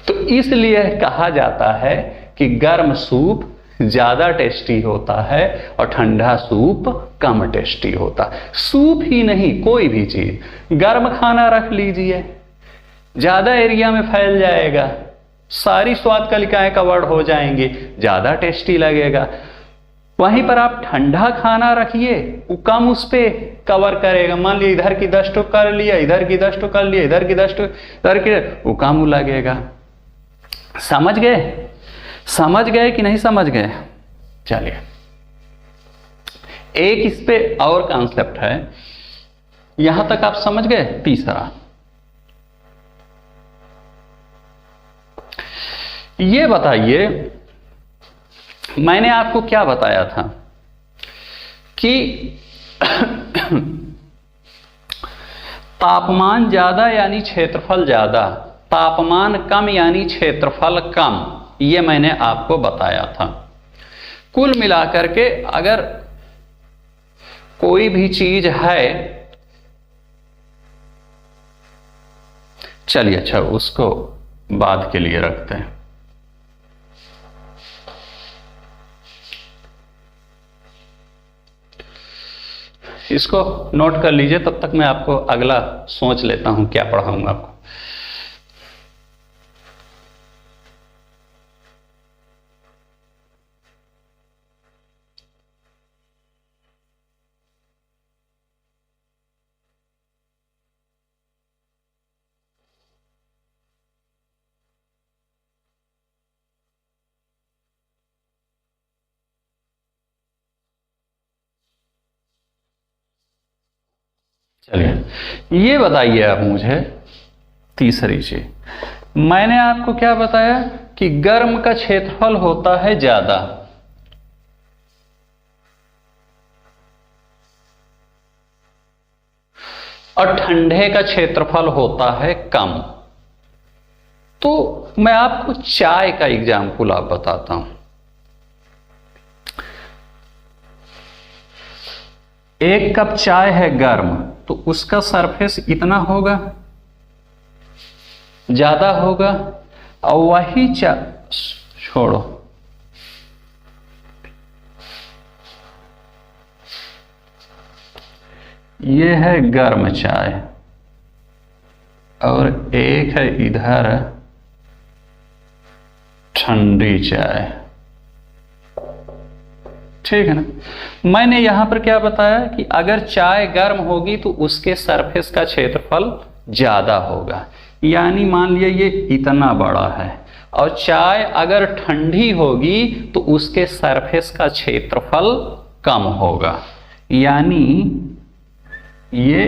तो इसलिए कहा जाता है कि गर्म सूप ज्यादा टेस्टी होता है और ठंडा सूप कम टेस्टी होता है। सूप ही नहीं, कोई भी चीज, गर्म खाना रख लीजिए ज्यादा एरिया में फैल जाएगा, सारी स्वाद कलिकाएं कवर्ड हो जाएंगी, ज्यादा टेस्टी लगेगा। वहीं पर आप ठंडा खाना रखिए, वो कम उस पे कवर करेगा। मान लीजिए इधर की 10 टुक कर लिया, इधर की 10 टुक कर लिया, इधर की 10 टुक करके वो कम लगेगा। समझ गए? समझ गए कि नहीं समझ गए? चलिए, एक इस पे और कॉन्सेप्ट है, यहां तक आप समझ गए। तीसरा, ये बताइए, मैंने आपको क्या बताया था कि तापमान ज्यादा यानी क्षेत्रफल ज्यादा, तापमान कम यानी क्षेत्रफल कम, ये मैंने आपको बताया था। कुल मिलाकर के अगर कोई भी चीज है, चलिए अच्छा उसको बाद के लिए रखते हैं। इसको नोट कर लीजिए, तब तक मैं आपको अगला सोच लेता हूं क्या पढ़ाऊंगा आपको। चलिए, ये बताइए आप मुझे, तीसरी चीज मैंने आपको क्या बताया कि गर्म का क्षेत्रफल होता है ज्यादा, और ठंडे का क्षेत्रफल होता है कम। तो मैं आपको चाय का एग्जाम्पल आप बताता हूं। एक कप चाय है गर्म, तो उसका सरफेस इतना होगा, ज्यादा होगा, और वही छोड़ो, ये है गर्म चाय और एक है इधर ठंडी चाय, ठीक है ना। मैंने यहां पर क्या बताया कि अगर चाय गर्म होगी तो उसके सरफेस का क्षेत्रफल ज्यादा होगा, यानी मान लिया ये इतना बड़ा है, और चाय अगर ठंडी होगी तो उसके सरफेस का क्षेत्रफल कम होगा, यानी ये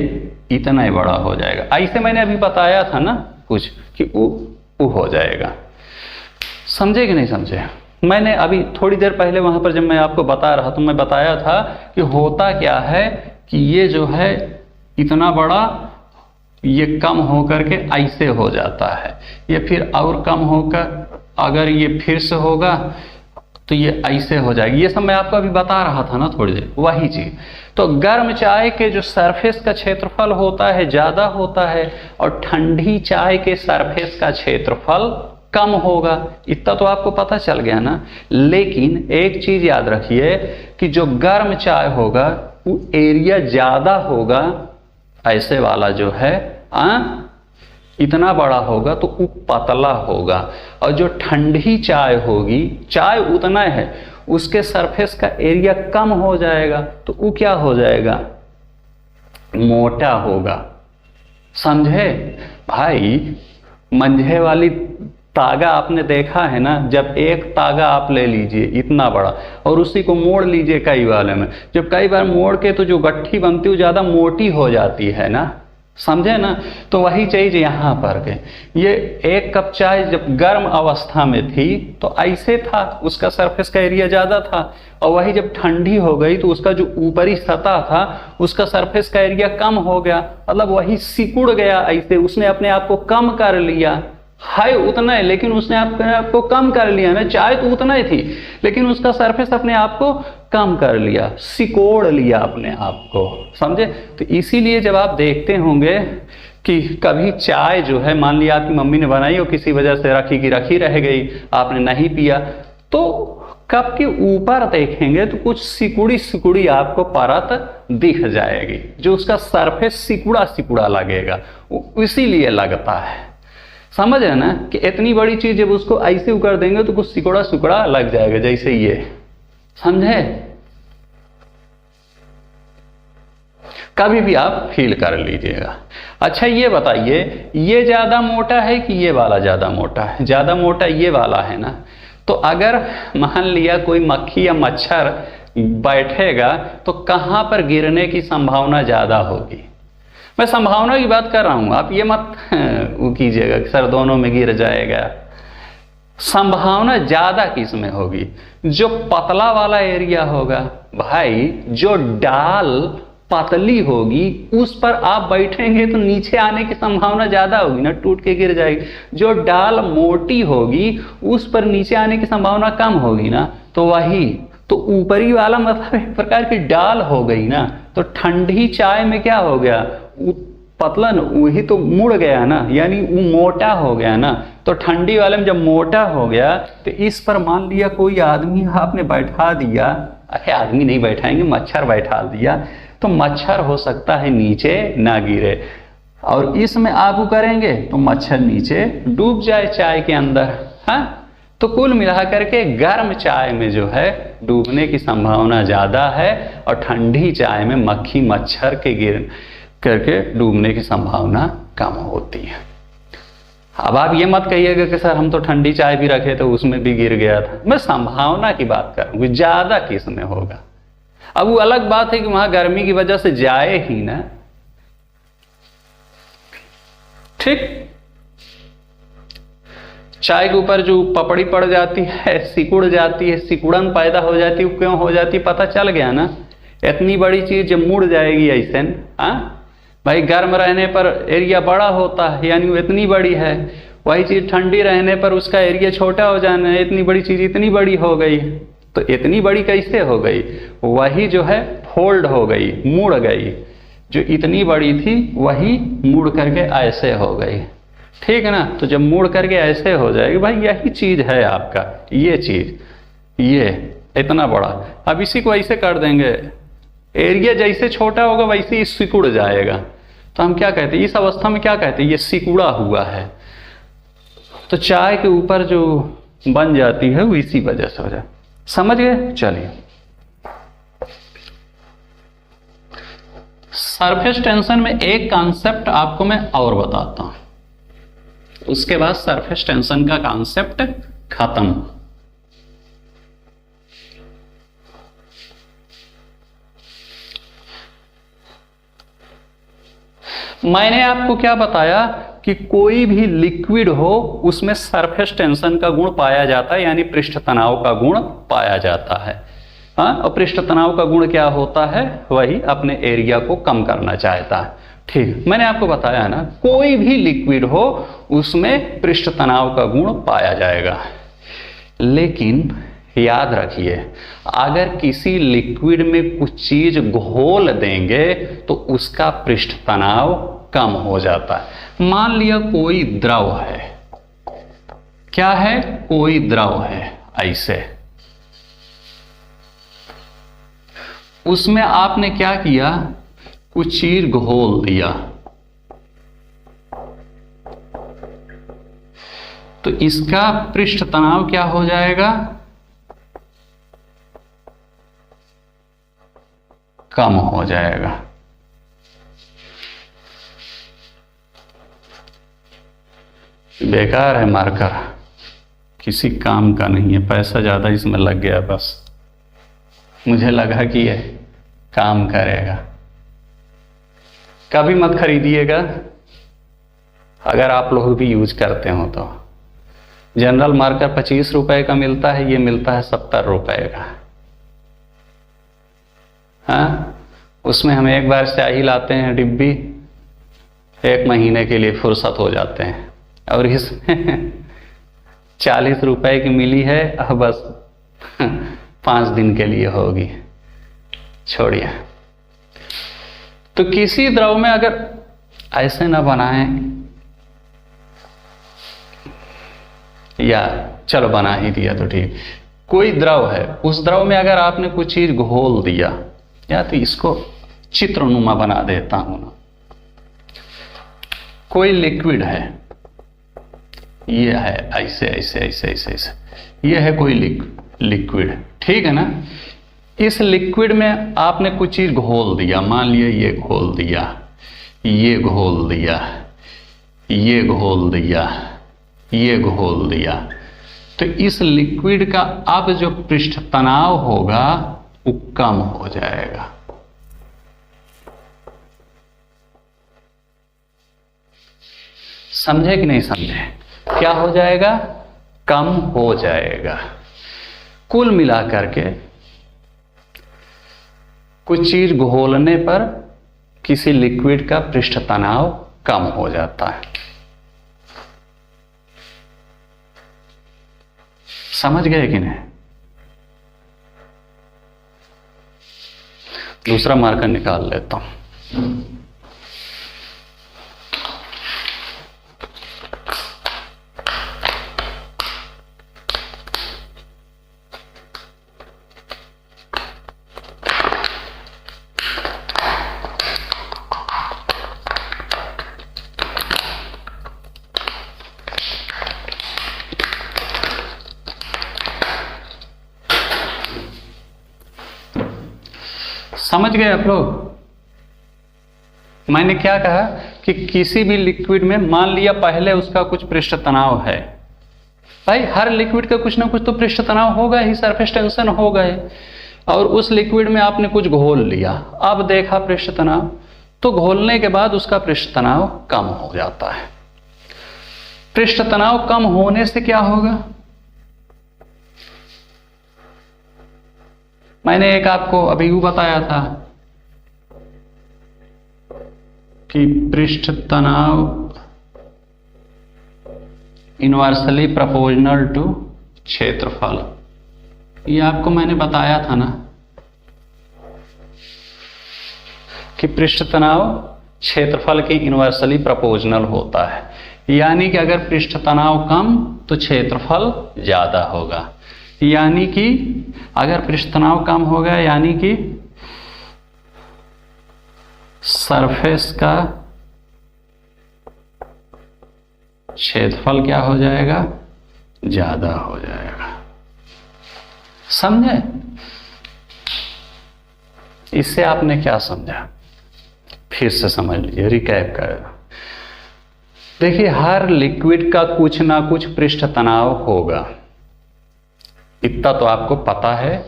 इतना ही बड़ा हो जाएगा। ऐसे मैंने अभी बताया था ना कुछ कि वो हो जाएगा। समझे कि नहीं समझे? मैंने अभी थोड़ी देर पहले वहां पर जब मैं आपको बता रहा तो मैं बताया था कि होता क्या है कि ये जो है इतना बड़ा, ये कम होकर के ऐसे हो जाता है, ये फिर और कम होकर अगर ये फिर से होगा तो ये ऐसे हो जाएगी। ये सब मैं आपको अभी बता रहा था ना थोड़ी देर, वही चीज। तो गर्म चाय के जो सरफेस का क्षेत्रफल होता है ज्यादा होता है, और ठंडी चाय के सरफेस का क्षेत्रफल कम होगा। इतना तो आपको पता चल गया ना। लेकिन एक चीज याद रखिए कि जो गर्म चाय होगा वो एरिया ज्यादा होगा, ऐसे वाला जो है इतना बड़ा होगा तो वो पतला होगा, और जो ठंडी चाय होगी, चाय उतना है, उसके सरफेस का एरिया कम हो जाएगा, तो वो क्या हो जाएगा? मोटा होगा। समझे भाई? मंझे वाली तागा आपने देखा है ना, जब एक तागा आप ले लीजिए इतना बड़ा और उसी को मोड़ लीजिए कई वाले में, जब कई बार मोड़ के तो जो गट्ठी बनती है वो ज्यादा मोटी हो जाती है ना, समझे ना। तो वही चीज यहाँ पर के, ये एक कप चाय जब गर्म अवस्था में थी तो ऐसे था, उसका सरफेस का एरिया ज्यादा था, और वही जब ठंडी हो गई तो उसका जो ऊपरी सतह था उसका सरफेस का एरिया कम हो गया, मतलब वही सिकुड़ गया ऐसे, उसने अपने आप को कम कर लिया। है उतना है लेकिन उसने अपने आप को कम कर लिया ना। चाय तो उतना ही थी लेकिन उसका सरफेस अपने आप को कम कर लिया, सिकोड़ लिया अपने आप को। समझे? तो इसीलिए जब आप देखते होंगे कि कभी चाय जो है, मान लिया आपकी मम्मी ने बनाई और किसी वजह से रखी की रखी रह गई, आपने नहीं पिया, तो कप के ऊपर देखेंगे तो कुछ सिकुड़ी सिकुड़ी आपको परत दिख जाएगी, जो उसका सरफेस सिकुड़ा सिकुड़ा लगेगा, इसीलिए लगता है। समझ है ना कि इतनी बड़ी चीज जब उसको ऐसे कर देंगे तो कुछ सिकुड़ा सुकड़ा लग जाएगा, जैसे ये, समझे? कभी भी आप फील कर लीजिएगा। अच्छा ये बताइए, ये ज्यादा मोटा है कि ये वाला ज्यादा मोटा है? ज्यादा मोटा ये वाला है ना। तो अगर मान लिया कोई मक्खी या मच्छर बैठेगा तो कहां पर गिरने की संभावना ज्यादा होगी? मैं संभावना की बात कर रहा हूं, आप ये मत वो कीजिएगा कि सर दोनों में गिर जाएगा। संभावना ज्यादा किस में होगी? जो पतला वाला एरिया होगा भाई, जो डाल पतली होगी उस पर आप बैठेंगे तो नीचे आने की संभावना ज्यादा होगी ना, टूट के गिर जाएगी। जो डाल मोटी होगी उस पर नीचे आने की संभावना कम होगी ना। तो वही तो ऊपरी वाला मतलब एक प्रकार की डाल हो गई ना। तो ठंडी चाय में क्या हो गया, पतला वही तो मुड़ गया ना, यानी वो मोटा हो गया ना। तो ठंडी वाले में जब मोटा हो गया तो इस पर मान लिया कोई आदमी आपने बैठा दिया, अरे आदमी नहीं बैठाएंगे, मच्छर बैठा दिया, तो मच्छर हो सकता है नीचे ना गिरे, और इसमें आप करेंगे तो मच्छर नीचे डूब जाए चाय के अंदर। हाँ, तो कुल मिला करके गर्म चाय में जो है डूबने की संभावना ज्यादा है, और ठंडी चाय में मक्खी मच्छर के गिर करके डूबने की संभावना कम होती है। अब आप ये मत कहिएगा कि सर हम तो ठंडी चाय भी रखे तो उसमें भी गिर गया था। मैं संभावना की बात करूंगा, ज्यादा किस में होगा। अब वो अलग बात है कि वहां गर्मी की वजह से जाए ही ना, ठीक। चाय के ऊपर जो पपड़ी पड़ जाती है, सिकुड़ जाती है, सिकुड़न पैदा हो जाती है, क्यों हो जाती है पता चल गया ना। इतनी बड़ी चीज जब मुड़ जाएगी ऐसे, हाँ भाई, गर्म रहने पर एरिया बड़ा होता है, यानी वो इतनी बड़ी है। वही चीज ठंडी रहने पर उसका एरिया छोटा हो जाना है, इतनी बड़ी चीज इतनी बड़ी हो गई। तो इतनी बड़ी कैसे हो गई? वही जो है फोल्ड हो गई, मुड़ गई। जो इतनी बड़ी थी वही मुड़ करके ऐसे हो गई, ठीक है ना। तो जब मुड़ करके ऐसे हो जाएगी, भाई यही चीज है आपका, ये चीज, ये इतना बड़ा। अब इसी को ऐसे कर देंगे, एरिया जैसे छोटा होगा वैसे ही सिकुड़ जाएगा। तो हम क्या कहते हैं, इस अवस्था में क्या कहते हैं, ये सिकुड़ा हुआ है। तो चाय के ऊपर जो बन जाती है वो इसी वजह से हो जाए। समझ गए? चलिए, सरफेस टेंशन में एक कॉन्सेप्ट आपको मैं और बताता हूं, उसके बाद सरफेस टेंशन का कॉन्सेप्ट खत्म। मैंने आपको क्या बताया कि कोई भी लिक्विड हो उसमें सरफेस टेंशन का गुण पाया जाता है, यानी पृष्ठ तनाव का गुण पाया जाता है। हाँ, और पृष्ठ तनाव का गुण क्या होता है? वही अपने एरिया को कम करना चाहता है, ठीक। मैंने आपको बताया ना, कोई भी लिक्विड हो उसमें पृष्ठ तनाव का गुण पाया जाएगा। लेकिन याद रखिए, अगर किसी लिक्विड में कुछ चीज घोल देंगे तो उसका पृष्ठ तनाव कम हो जाता है। मान लिया कोई द्रव है, क्या है, कोई द्रव है ऐसे, उसमें आपने क्या किया, कुछ चीज घोल दिया, तो इसका पृष्ठ तनाव क्या हो जाएगा, कम हो जाएगा। बेकार है मार्कर, किसी काम का नहीं है, पैसा ज्यादा इसमें लग गया, बस मुझे लगा कि ये काम करेगा। कभी मत खरीदिएगा अगर आप लोग भी यूज करते हो तो। जनरल मार्कर 25 रुपए का मिलता है, ये मिलता है 70 रुपए का। हाँ, उसमें हम एक बार स्याही लाते हैं डिब्बी, 1 महीने के लिए फुर्सत हो जाते हैं, और इसमें 40 रुपए की मिली है, अब बस 5 दिन के लिए होगी, छोड़िए। तो किसी द्रव में अगर ऐसे ना बनाएं, या चलो बना ही दिया तो ठीक, कोई द्रव है, उस द्रव में अगर आपने कुछ चीज घोल दिया, या तो इसको चित्रनुमा बना देता हूं ना, कोई लिक्विड है, ये है ऐसे ऐसे ऐसे ऐसे ऐसे, ये है कोई लिक्विड, ठीक है ना। इस लिक्विड में आपने कुछ चीज घोल दिया, मान लिया ये घोल दिया, ये घोल दिया, ये घोल दिया, ये घोल दिया, तो इस लिक्विड का अब जो पृष्ठ तनाव होगा वो कम हो जाएगा। समझे कि नहीं समझे? क्या हो जाएगा? कम हो जाएगा। कुल मिलाकर के कुछ चीज घोलने पर किसी लिक्विड का पृष्ठ तनाव कम हो जाता है। समझ गए कि नहीं? दूसरा मार्कर निकाल लेता हूं। समझ गए आप लोग? मैंने क्या कहा कि किसी भी लिक्विड में मान लिया पहले उसका कुछ पृष्ठ तनाव है, भाई हर लिक्विड का कुछ ना कुछ तो पृष्ठ तनाव होगा ही, सरफेस टेंशन होगा ही, और उस लिक्विड में आपने कुछ घोल लिया, अब देखा पृष्ठ तनाव, तो घोलने के बाद उसका पृष्ठ तनाव कम हो जाता है। पृष्ठ तनाव कम होने से क्या होगा? मैंने एक आपको अभी वो बताया था कि पृष्ठ तनाव इनवर्सली प्रोपोर्शनल टू क्षेत्रफल, ये आपको मैंने बताया था ना कि पृष्ठ तनाव क्षेत्रफल के इनवर्सली प्रोपोर्शनल होता है, यानी कि अगर पृष्ठ तनाव कम तो क्षेत्रफल ज्यादा होगा, यानी कि अगर पृष्ठ तनाव कम होगा यानी कि सरफेस का क्षेत्रफल क्या हो जाएगा? ज्यादा हो जाएगा। समझे? इससे आपने क्या समझा? फिर से समझ लीजिए, रिकैप कर। देखिए हर लिक्विड का कुछ ना कुछ पृष्ठ तनाव होगा, इतना तो आपको पता है,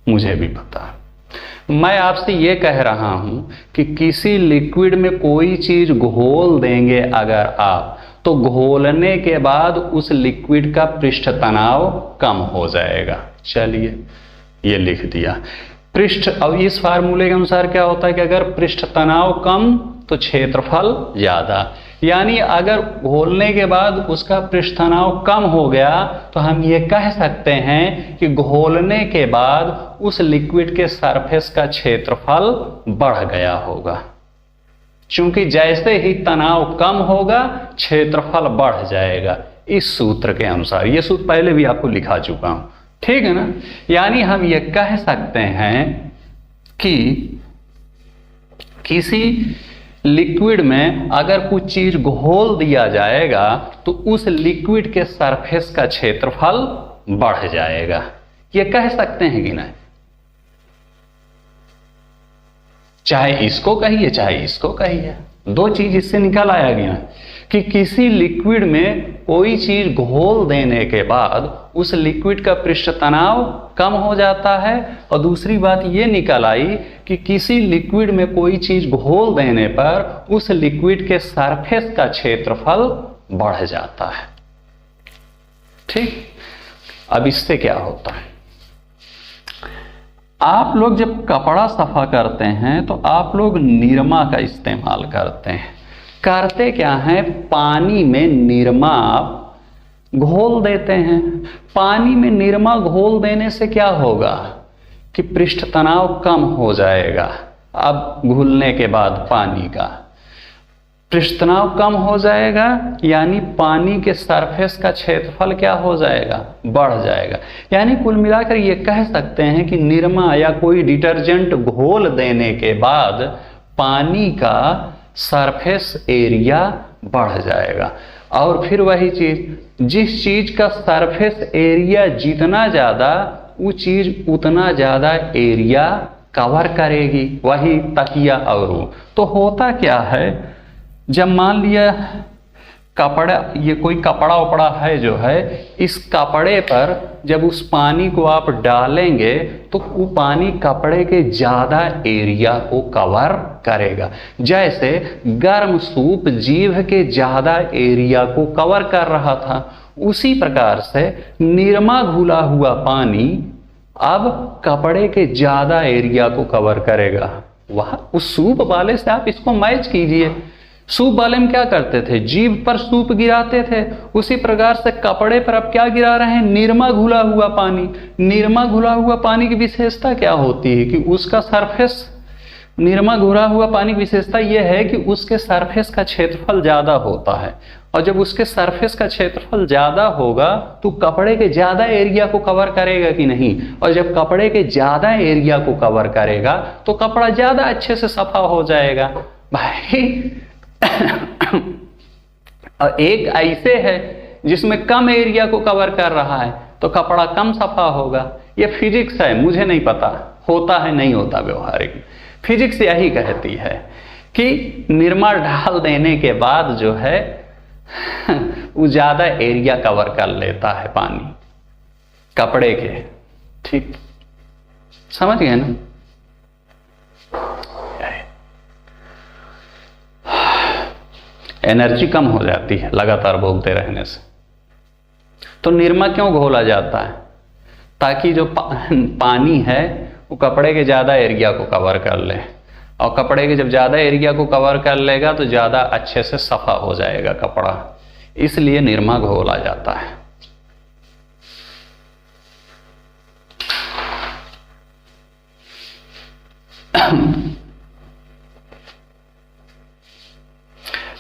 मुझे भी पता है। मैं आपसे ये कह रहा हूं कि किसी लिक्विड में कोई चीज घोल देंगे अगर आप, तो घोलने के बाद उस लिक्विड का पृष्ठ तनाव कम हो जाएगा। चलिए ये लिख दिया पृष्ठ। अब इस फार्मूले के अनुसार क्या होता है कि अगर पृष्ठ तनाव कम तो क्षेत्रफल ज्यादा, यानी अगर घोलने के बाद उसका पृष्ठ तनाव कम हो गया तो हम ये कह सकते हैं कि घोलने के बाद उस लिक्विड के सरफेस का क्षेत्रफल बढ़ गया होगा, क्योंकि जैसे ही तनाव कम होगा क्षेत्रफल बढ़ जाएगा, इस सूत्र के अनुसार। ये सूत्र पहले भी आपको लिखा चुका हूं, ठीक है ना। यानी हम ये कह सकते हैं कि किसी लिक्विड में अगर कुछ चीज घोल दिया जाएगा तो उस लिक्विड के सरफेस का क्षेत्रफल बढ़ जाएगा, ये कह सकते हैं कि नहीं? चाहे इसको कहिए चाहे इसको कहिए, दो चीज इससे निकल आया गया कि किसी लिक्विड में कोई चीज घोल देने के बाद उस लिक्विड का पृष्ठ तनाव कम हो जाता है, और दूसरी बात ये निकल आई कि किसी लिक्विड में कोई चीज घोल देने पर उस लिक्विड के सरफेस का क्षेत्रफल बढ़ जाता है। ठीक, अब इससे क्या होता है? आप लोग जब कपड़ा सफा करते हैं तो आप लोग निरमा का इस्तेमाल करते हैं। करते क्या है, पानी में निरमा घोल देते हैं। पानी में निरमा घोल देने से क्या होगा कि पृष्ठ तनाव कम हो जाएगा। अब घुलने के बाद पानी का पृष्ठ तनाव कम हो जाएगा, यानी पानी के सरफेस का क्षेत्रफल क्या हो जाएगा, बढ़ जाएगा। यानी कुल मिलाकर ये कह सकते हैं कि निरमा या कोई डिटर्जेंट घोल देने के बाद पानी का सरफेस एरिया बढ़ जाएगा। और फिर वही चीज, जिस चीज का सरफेस एरिया जितना ज़्यादा, वो चीज उतना ज़्यादा एरिया कवर करेगी। वही तकिया और वो। तो होता क्या है, जब मान लिया कपड़ा, ये कोई कपड़ा वपड़ा है जो है, इस कपड़े पर जब उस पानी को आप डालेंगे तो वो पानी कपड़े के ज़्यादा एरिया को कवर करेगा। जैसे गर्म सूप जीभ के ज़्यादा एरिया को कवर कर रहा था, उसी प्रकार से निरमा घुला हुआ पानी अब कपड़े के ज़्यादा एरिया को कवर करेगा। वह उस सूप वाले से आप इसको मैच कीजिए। सूप वाले में क्या करते थे, जीभ पर सूप गिराते थे, उसी प्रकार से कपड़े पर अब क्या गिरा रहे हैं, निरमा घुला हुआ पानी। निरमा घुला हुआ पानी की विशेषता क्या होती है कि उसका सरफेस, निरमा घुला हुआ पानी की विशेषता यह है कि उसके सरफेस का क्षेत्रफल ज़्यादा होता है, और जब उसके सरफेस का क्षेत्रफल ज़्यादा होगा तो कपड़े के ज़्यादा एरिया को कवर करेगा कि नहीं, और जब कपड़े के ज़्यादा एरिया को कवर करेगा तो कपड़ा ज़्यादा अच्छे से सफा हो जाएगा। भाई और एक ऐसे है जिसमें कम एरिया को कवर कर रहा है तो कपड़ा कम सफा होगा। ये फिजिक्स है, मुझे नहीं पता होता है नहीं होता व्यवहारिक। फिजिक्स यही कहती है कि निरमा डाल देने के बाद जो है वो ज़्यादा एरिया कवर कर लेता है पानी कपड़े के। ठीक समझ गए ना? एनर्जी कम हो जाती है लगातार बोलते रहने से। तो निरमा क्यों घोला जाता है, ताकि जो पानी है वो कपड़े के ज़्यादा एरिया को कवर कर ले, और कपड़े के जब ज़्यादा एरिया को कवर कर लेगा तो ज़्यादा अच्छे से सफा हो जाएगा कपड़ा, इसलिए निरमा घोला जाता है।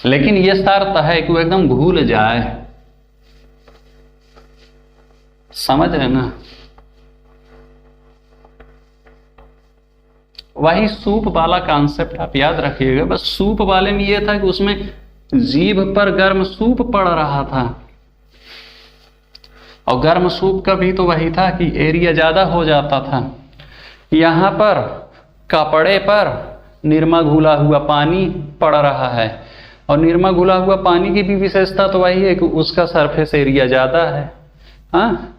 लेकिन यह शर्त है कि वो एकदम घुल जाए। समझ रहे ना? वही सूप वाला कॉन्सेप्ट आप याद रखिएगा। बस सूप वाले में यह था कि उसमें जीभ पर गर्म सूप पड़ रहा था, और गर्म सूप का भी तो वही था कि एरिया ज्यादा हो जाता था। यहां पर कपड़े पर निरमा घुला हुआ पानी पड़ रहा है, और निरमा घुला हुआ पानी की भी विशेषता तो वही है कि उसका सरफेस एरिया ज़्यादा है। हाँ,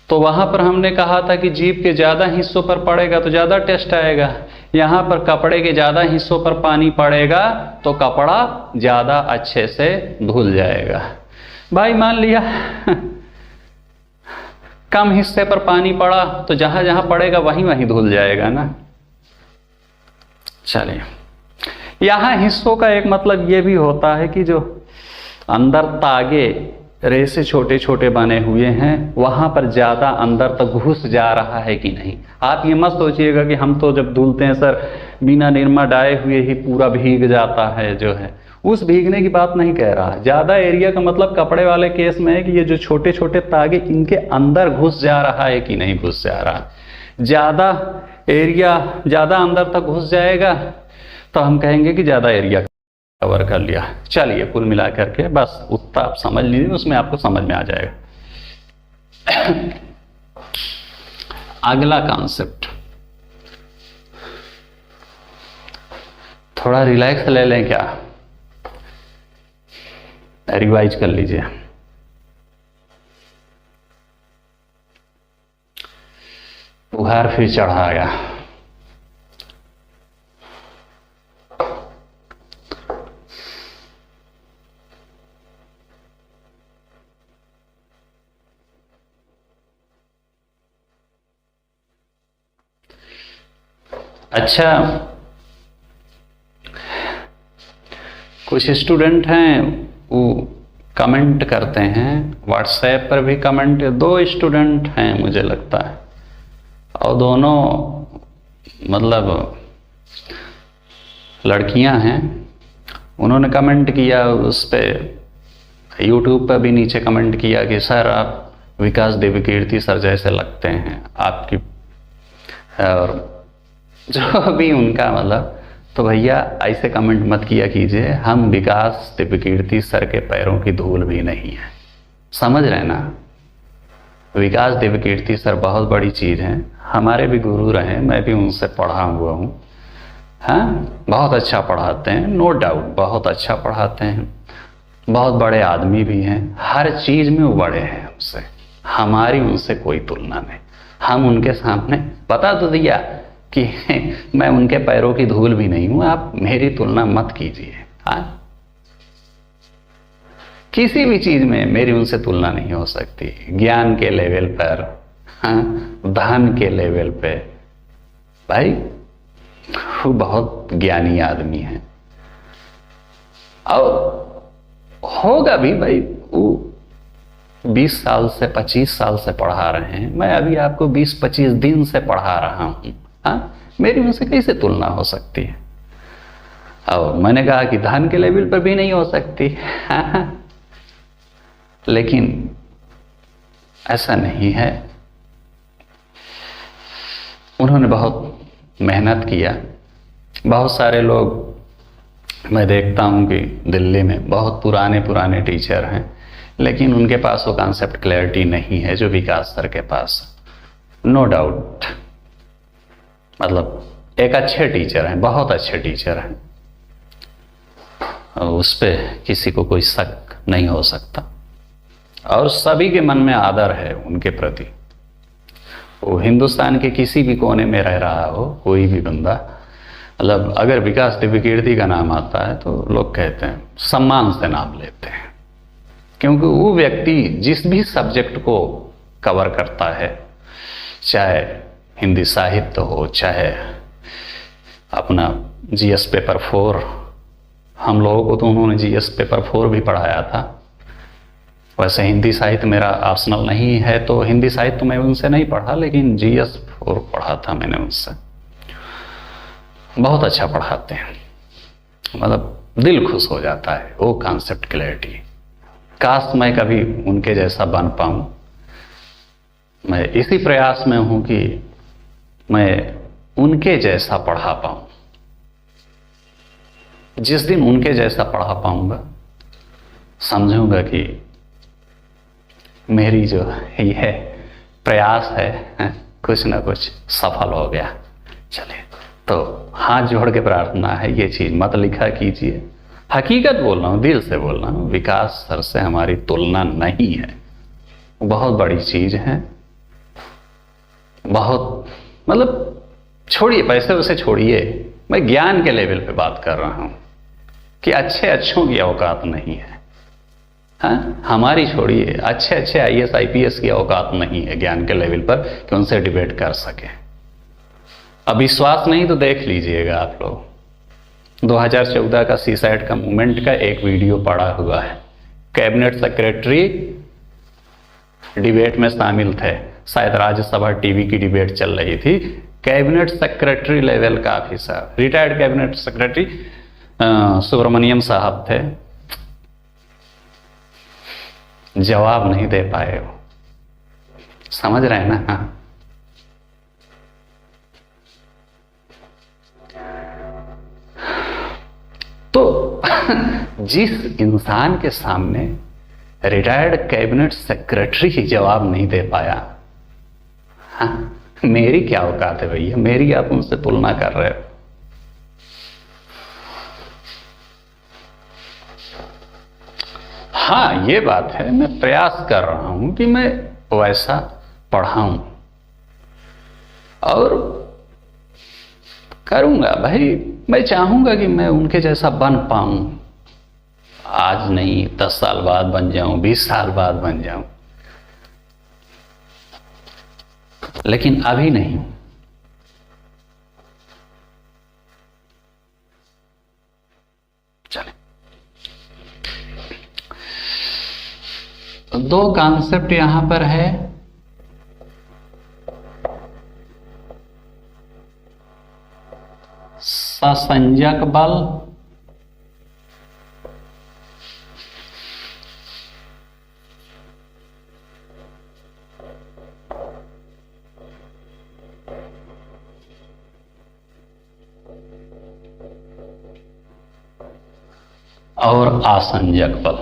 तो वहाँ पर हमने कहा था कि जीभ के ज़्यादा हिस्सों पर पड़ेगा तो ज़्यादा टेस्ट आएगा। यहाँ पर कपड़े के ज़्यादा हिस्सों पर पानी पड़ेगा तो कपड़ा ज़्यादा अच्छे से धुल जाएगा। भाई मान लिया कम हिस्से पर पानी पड़ा तो जहाँ जहाँ पड़ेगा वहीं वहीं धुल जाएगा ना। चलिए, यहाँ हिस्सों का एक मतलब ये भी होता है कि जो अंदर तागे रेसे छोटे छोटे बने हुए हैं वहाँ पर ज़्यादा अंदर तक घुस जा रहा है कि नहीं। आप ये मत सोचिएगा कि हम तो जब धुलते हैं सर बिना निरमा डाले हुए ही पूरा भीग जाता है, जो है उस भीगने की बात नहीं कह रहा। ज़्यादा एरिया का मतलब कपड़े वाले केस में है कि ये जो छोटे छोटे तागे इनके अंदर घुस जा रहा है कि नहीं घुस जा रहा। ज़्यादा एरिया ज़्यादा अंदर तक घुस जाएगा तो हम कहेंगे कि ज़्यादा एरिया कवर कर लिया। चलिए, कुल मिला करके बस उतना आप समझ लीजिए, उसमें आपको समझ में आ जाएगा। अगला कॉन्सेप्ट, थोड़ा रिलैक्स ले लें क्या, रिवाइज कर लीजिए। बुखार फिर चढ़ा गया। अच्छा, कुछ स्टूडेंट हैं वो कमेंट करते हैं व्हाट्सएप पर भी कमेंट, 2 स्टूडेंट हैं मुझे लगता है, और दोनों मतलब लड़कियां हैं। उन्होंने कमेंट किया उस पर, यूट्यूब पर भी नीचे कमेंट किया कि सर आप विकास देवकीर्ति सर जैसे लगते हैं आपकी, और जो भी उनका मतलब तो भैया ऐसे कमेंट मत किया कीजिए, हम विकास दिव्यकीर्ति सर के पैरों की धूल भी नहीं है। समझ रहे ना, विकास दिव्यकीर्ति सर बहुत बड़ी चीज़ हैं, हमारे भी गुरु रहे, मैं भी उनसे पढ़ा हुआ हूँ। हाँ, बहुत अच्छा पढ़ाते हैं, नो डाउट, बहुत अच्छा पढ़ाते हैं, बहुत बड़े आदमी भी हैं, हर चीज़ में वो बड़े हैं हमसे, हमारी उनसे कोई तुलना नहीं। हम उनके सामने बता तो दिया कि मैं उनके पैरों की धूल भी नहीं हूँ, आप मेरी तुलना मत कीजिए। हाँ, किसी भी चीज़ में मेरी उनसे तुलना नहीं हो सकती, ज्ञान के लेवल पर, हाँ, धन के लेवल पे, भाई वो बहुत ज्ञानी आदमी है। और होगा भी भाई, वो 20 साल से 25 साल से पढ़ा रहे हैं, मैं अभी आपको 20-25 दिन से पढ़ा रहा हूँ। हाँ, मेरी उनसे कैसे तुलना हो सकती है? और मैंने कहा कि धन के लेवल पर भी नहीं हो सकती। हाँ, लेकिन ऐसा नहीं है, उन्होंने बहुत मेहनत किया। बहुत सारे लोग मैं देखता हूँ कि दिल्ली में बहुत पुराने पुराने टीचर हैं, लेकिन उनके पास वो कॉन्सेप्ट क्लैरिटी नहीं है जो विकास सर के पास। नो डाउट, मतलब एक अच्छे टीचर हैं, बहुत अच्छे टीचर हैं, उस पर किसी को कोई शक नहीं हो सकता, और सभी के मन में आदर है उनके प्रति। वो हिंदुस्तान के किसी भी कोने में रह रहा हो कोई भी बंदा, मतलब अगर विकास दिव्यकीर्ति का नाम आता है तो लोग कहते हैं, सम्मान से नाम लेते हैं, क्योंकि वो व्यक्ति जिस भी सब्जेक्ट को कवर करता है, चाहे हिंदी साहित्य हो, चाहे अपना जीएस पेपर 4, हम लोगों को तो उन्होंने जीएस पेपर 4 भी पढ़ाया था। वैसे हिंदी साहित्य मेरा ऑप्शनल नहीं है, तो हिंदी साहित्य मैं उनसे नहीं पढ़ा, लेकिन जीएस 4 पढ़ा था मैंने उनसे। बहुत अच्छा पढ़ाते हैं, मतलब दिल खुश हो जाता है वो कॉन्सेप्ट क्लैरिटी। काश मैं कभी उनके जैसा बन पाऊँ। मैं इसी प्रयास में हूँ कि मैं उनके जैसा पढ़ा पाऊँ। जिस दिन उनके जैसा पढ़ा पाऊँगा, समझूंगा कि मेरी जो ये प्रयास है कुछ ना कुछ सफल हो गया। चलिए, तो हाथ जोड़ के प्रार्थना है, ये चीज़ मत लिखा कीजिए। हकीकत बोल रहा हूँ, दिल से बोल रहा हूँ, विकास सर से हमारी तुलना नहीं है, बहुत बड़ी चीज़ है, बहुत, मतलब छोड़िए पैसे वैसे छोड़िए, मैं ज्ञान के लेवल पे बात कर रहा हूँ कि अच्छे अच्छों की औकात नहीं है। हाँ, हमारी छोड़िए, अच्छे अच्छे आईएएस आईपीएस की औकात नहीं है ज्ञान के लेवल पर कि उनसे डिबेट कर सके। अब विश्वास नहीं तो देख लीजिएगा आप लोग, 2014 का सीसैट का मूवमेंट का एक वीडियो पड़ा हुआ है, कैबिनेट सेक्रेटरी डिबेट में शामिल थे, शायद राज्यसभा टीवी की डिबेट चल रही थी, कैबिनेट सेक्रेटरी लेवल का officer, retired cabinet secretary Subramaniam साहब थे, जवाब नहीं दे पाए वो। समझ रहे हैं ना? हाँ, तो जिस इंसान के सामने रिटायर्ड कैबिनेट सेक्रेटरी ही जवाब नहीं दे पाया, हाँ, मेरी क्या औकात है भैया, मेरी आप उनसे तुलना कर रहे हो। हाँ, ये बात है, मैं प्रयास कर रहा हूं कि मैं वैसा पढ़ाऊं, और करूंगा भाई, मैं चाहूंगा कि मैं उनके जैसा बन पाऊं। आज नहीं, 10 साल बाद बन जाऊं, 20 साल बाद बन जाऊं, लेकिन अभी नहीं। चले, तो 2 कॉन्सेप्ट यहां पर है। ससंजक बल और आसंजक बल।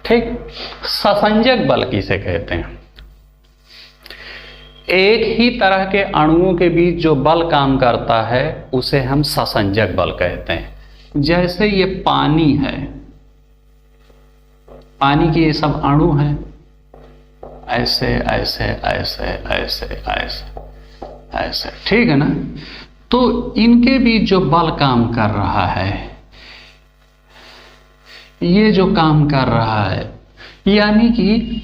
ठीक, ससंजक बल किसे कहते हैं? एक ही तरह के अणुओं के बीच जो बल काम करता है उसे हम ससंजक बल कहते हैं। जैसे ये पानी है, पानी के ये सब अणु हैं, ऐसे ऐसे ऐसे ऐसे ऐसे ऐसे, ठीक है ना? तो इनके बीच जो बल काम कर रहा है, ये जो काम कर रहा है, यानी कि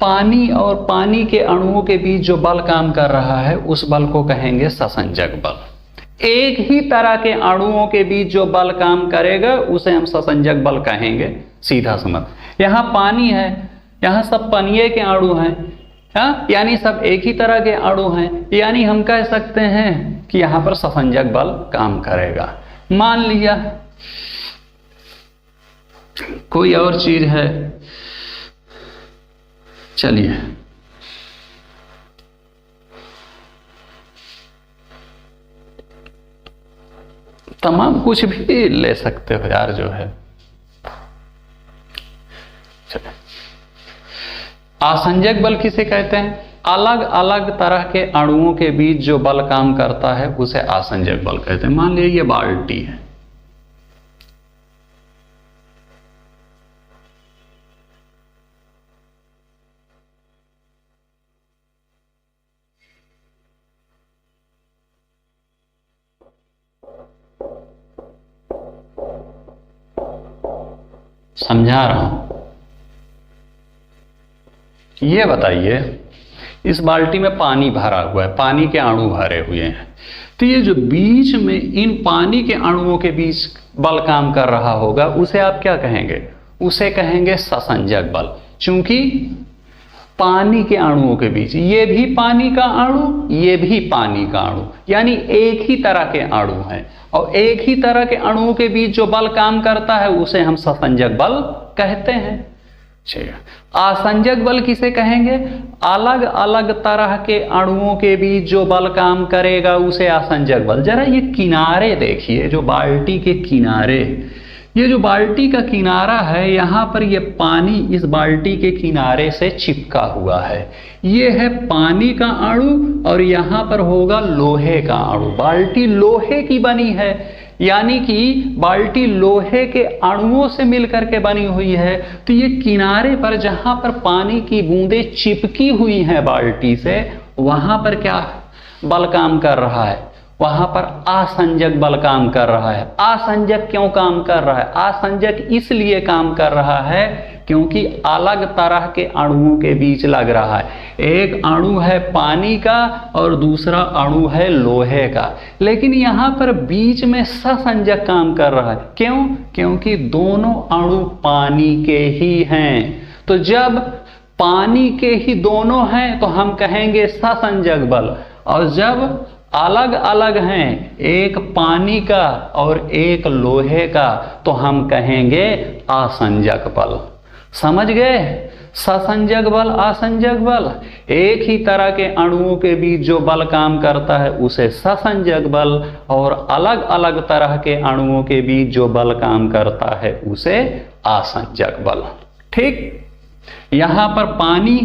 पानी और पानी के अणुओं के बीच जो बल काम कर रहा है उस बल को कहेंगे ससंजक बल। एक ही तरह के अणुओं के बीच जो बल काम करेगा उसे हम ससंजक बल कहेंगे। सीधा समझ, यहां पानी है, यहां सब पानीय के अणु हैं, यानी सब एक ही तरह के अणु हैं, यानी हम कह सकते हैं कि यहां पर ससंजक बल काम करेगा। मान लिया कोई और चीज है, चलिए तमाम कुछ भी ले सकते हो यार, जो है। चलिए, आसंजक बल किसे कहते हैं? अलग अलग तरह के अणुओं के बीच जो बल काम करता है उसे आसंजक बल कहते हैं। मान लीजिए ये बाल्टी है, समझा रहा हूं। ये बताइए, इस बाल्टी में पानी भरा हुआ है, पानी के अणु भरे हुए हैं, तो ये जो बीच में इन पानी के अणुओं के बीच बल काम कर रहा होगा उसे आप क्या कहेंगे? उसे कहेंगे ससंजक बल। चूंकि पानी के अणुओं के बीच, ये भी पानी का अणु, ये भी पानी का अणु, यानी एक ही तरह के अणु हैं, और एक ही तरह के अणुओं के बीच जो बल काम करता है उसे हम ससंजक बल कहते हैं। आसंजक बल किसे कहेंगे? अलग अलग तरह के अणुओं के बीच जो बल काम करेगा उसे आसंजक बल। जरा ये किनारे देखिए, जो बाल्टी के किनारे, ये जो बाल्टी का किनारा है, यहां पर ये पानी इस बाल्टी के किनारे से चिपका हुआ है। ये है पानी का अणु और यहां पर होगा लोहे का अणु। बाल्टी लोहे की बनी है, यानी कि बाल्टी लोहे के अणुओं से मिलकर के बनी हुई है। तो ये किनारे पर जहां पर पानी की बूंदें चिपकी हुई हैं बाल्टी से, वहां पर क्या बल काम कर रहा है? वहां पर आसंजक बल काम कर रहा है। आसंजक क्यों काम कर रहा है? आसंजक इसलिए काम कर रहा है क्योंकि अलग तरह के अणुओं के बीच लग रहा है। एक अणु है पानी का और दूसरा अणु है लोहे का, लेकिन यहां पर बीच में ससंजक काम कर रहा है। क्यों? क्योंकि दोनों अणु पानी के ही हैं। तो जब पानी के ही दोनों हैं तो हम कहेंगे ससंजक बल, और जब अलग अलग हैं, एक पानी का और एक लोहे का, तो हम कहेंगे आसंजक बल। समझ गए? ससंजक बल, आसंजक बल, एक ही तरह के अणुओं के बीच जो बल काम करता है उसे ससंजक बल, और अलग अलग तरह के अणुओं के बीच जो बल काम करता है उसे आसंजक बल। ठीक, यहां पर पानी,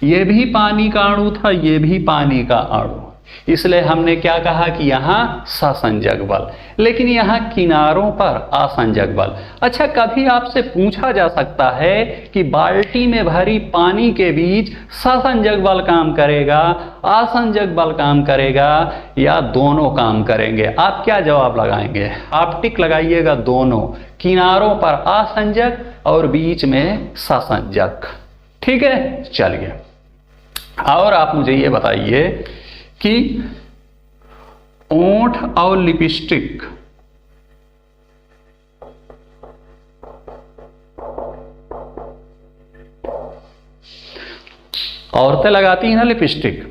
ये भी पानी का अणु था, ये भी पानी का अणु, इसलिए हमने क्या कहा कि यहां ससंजक बल, लेकिन यहां किनारों पर आसंजक बल। अच्छा, कभी आपसे पूछा जा सकता है कि बाल्टी में भरी पानी के बीच ससंजक बल काम करेगा, आसंजक बल काम करेगा, या दोनों काम करेंगे? आप क्या जवाब लगाएंगे? आप टिक लगाइएगा दोनों, किनारों पर आसंजक और बीच में ससंजक। ठीक है, चलिए। और आप मुझे ये बताइए कि ओंठ और लिपस्टिक, औरतें लगाती हैं ना लिपस्टिक,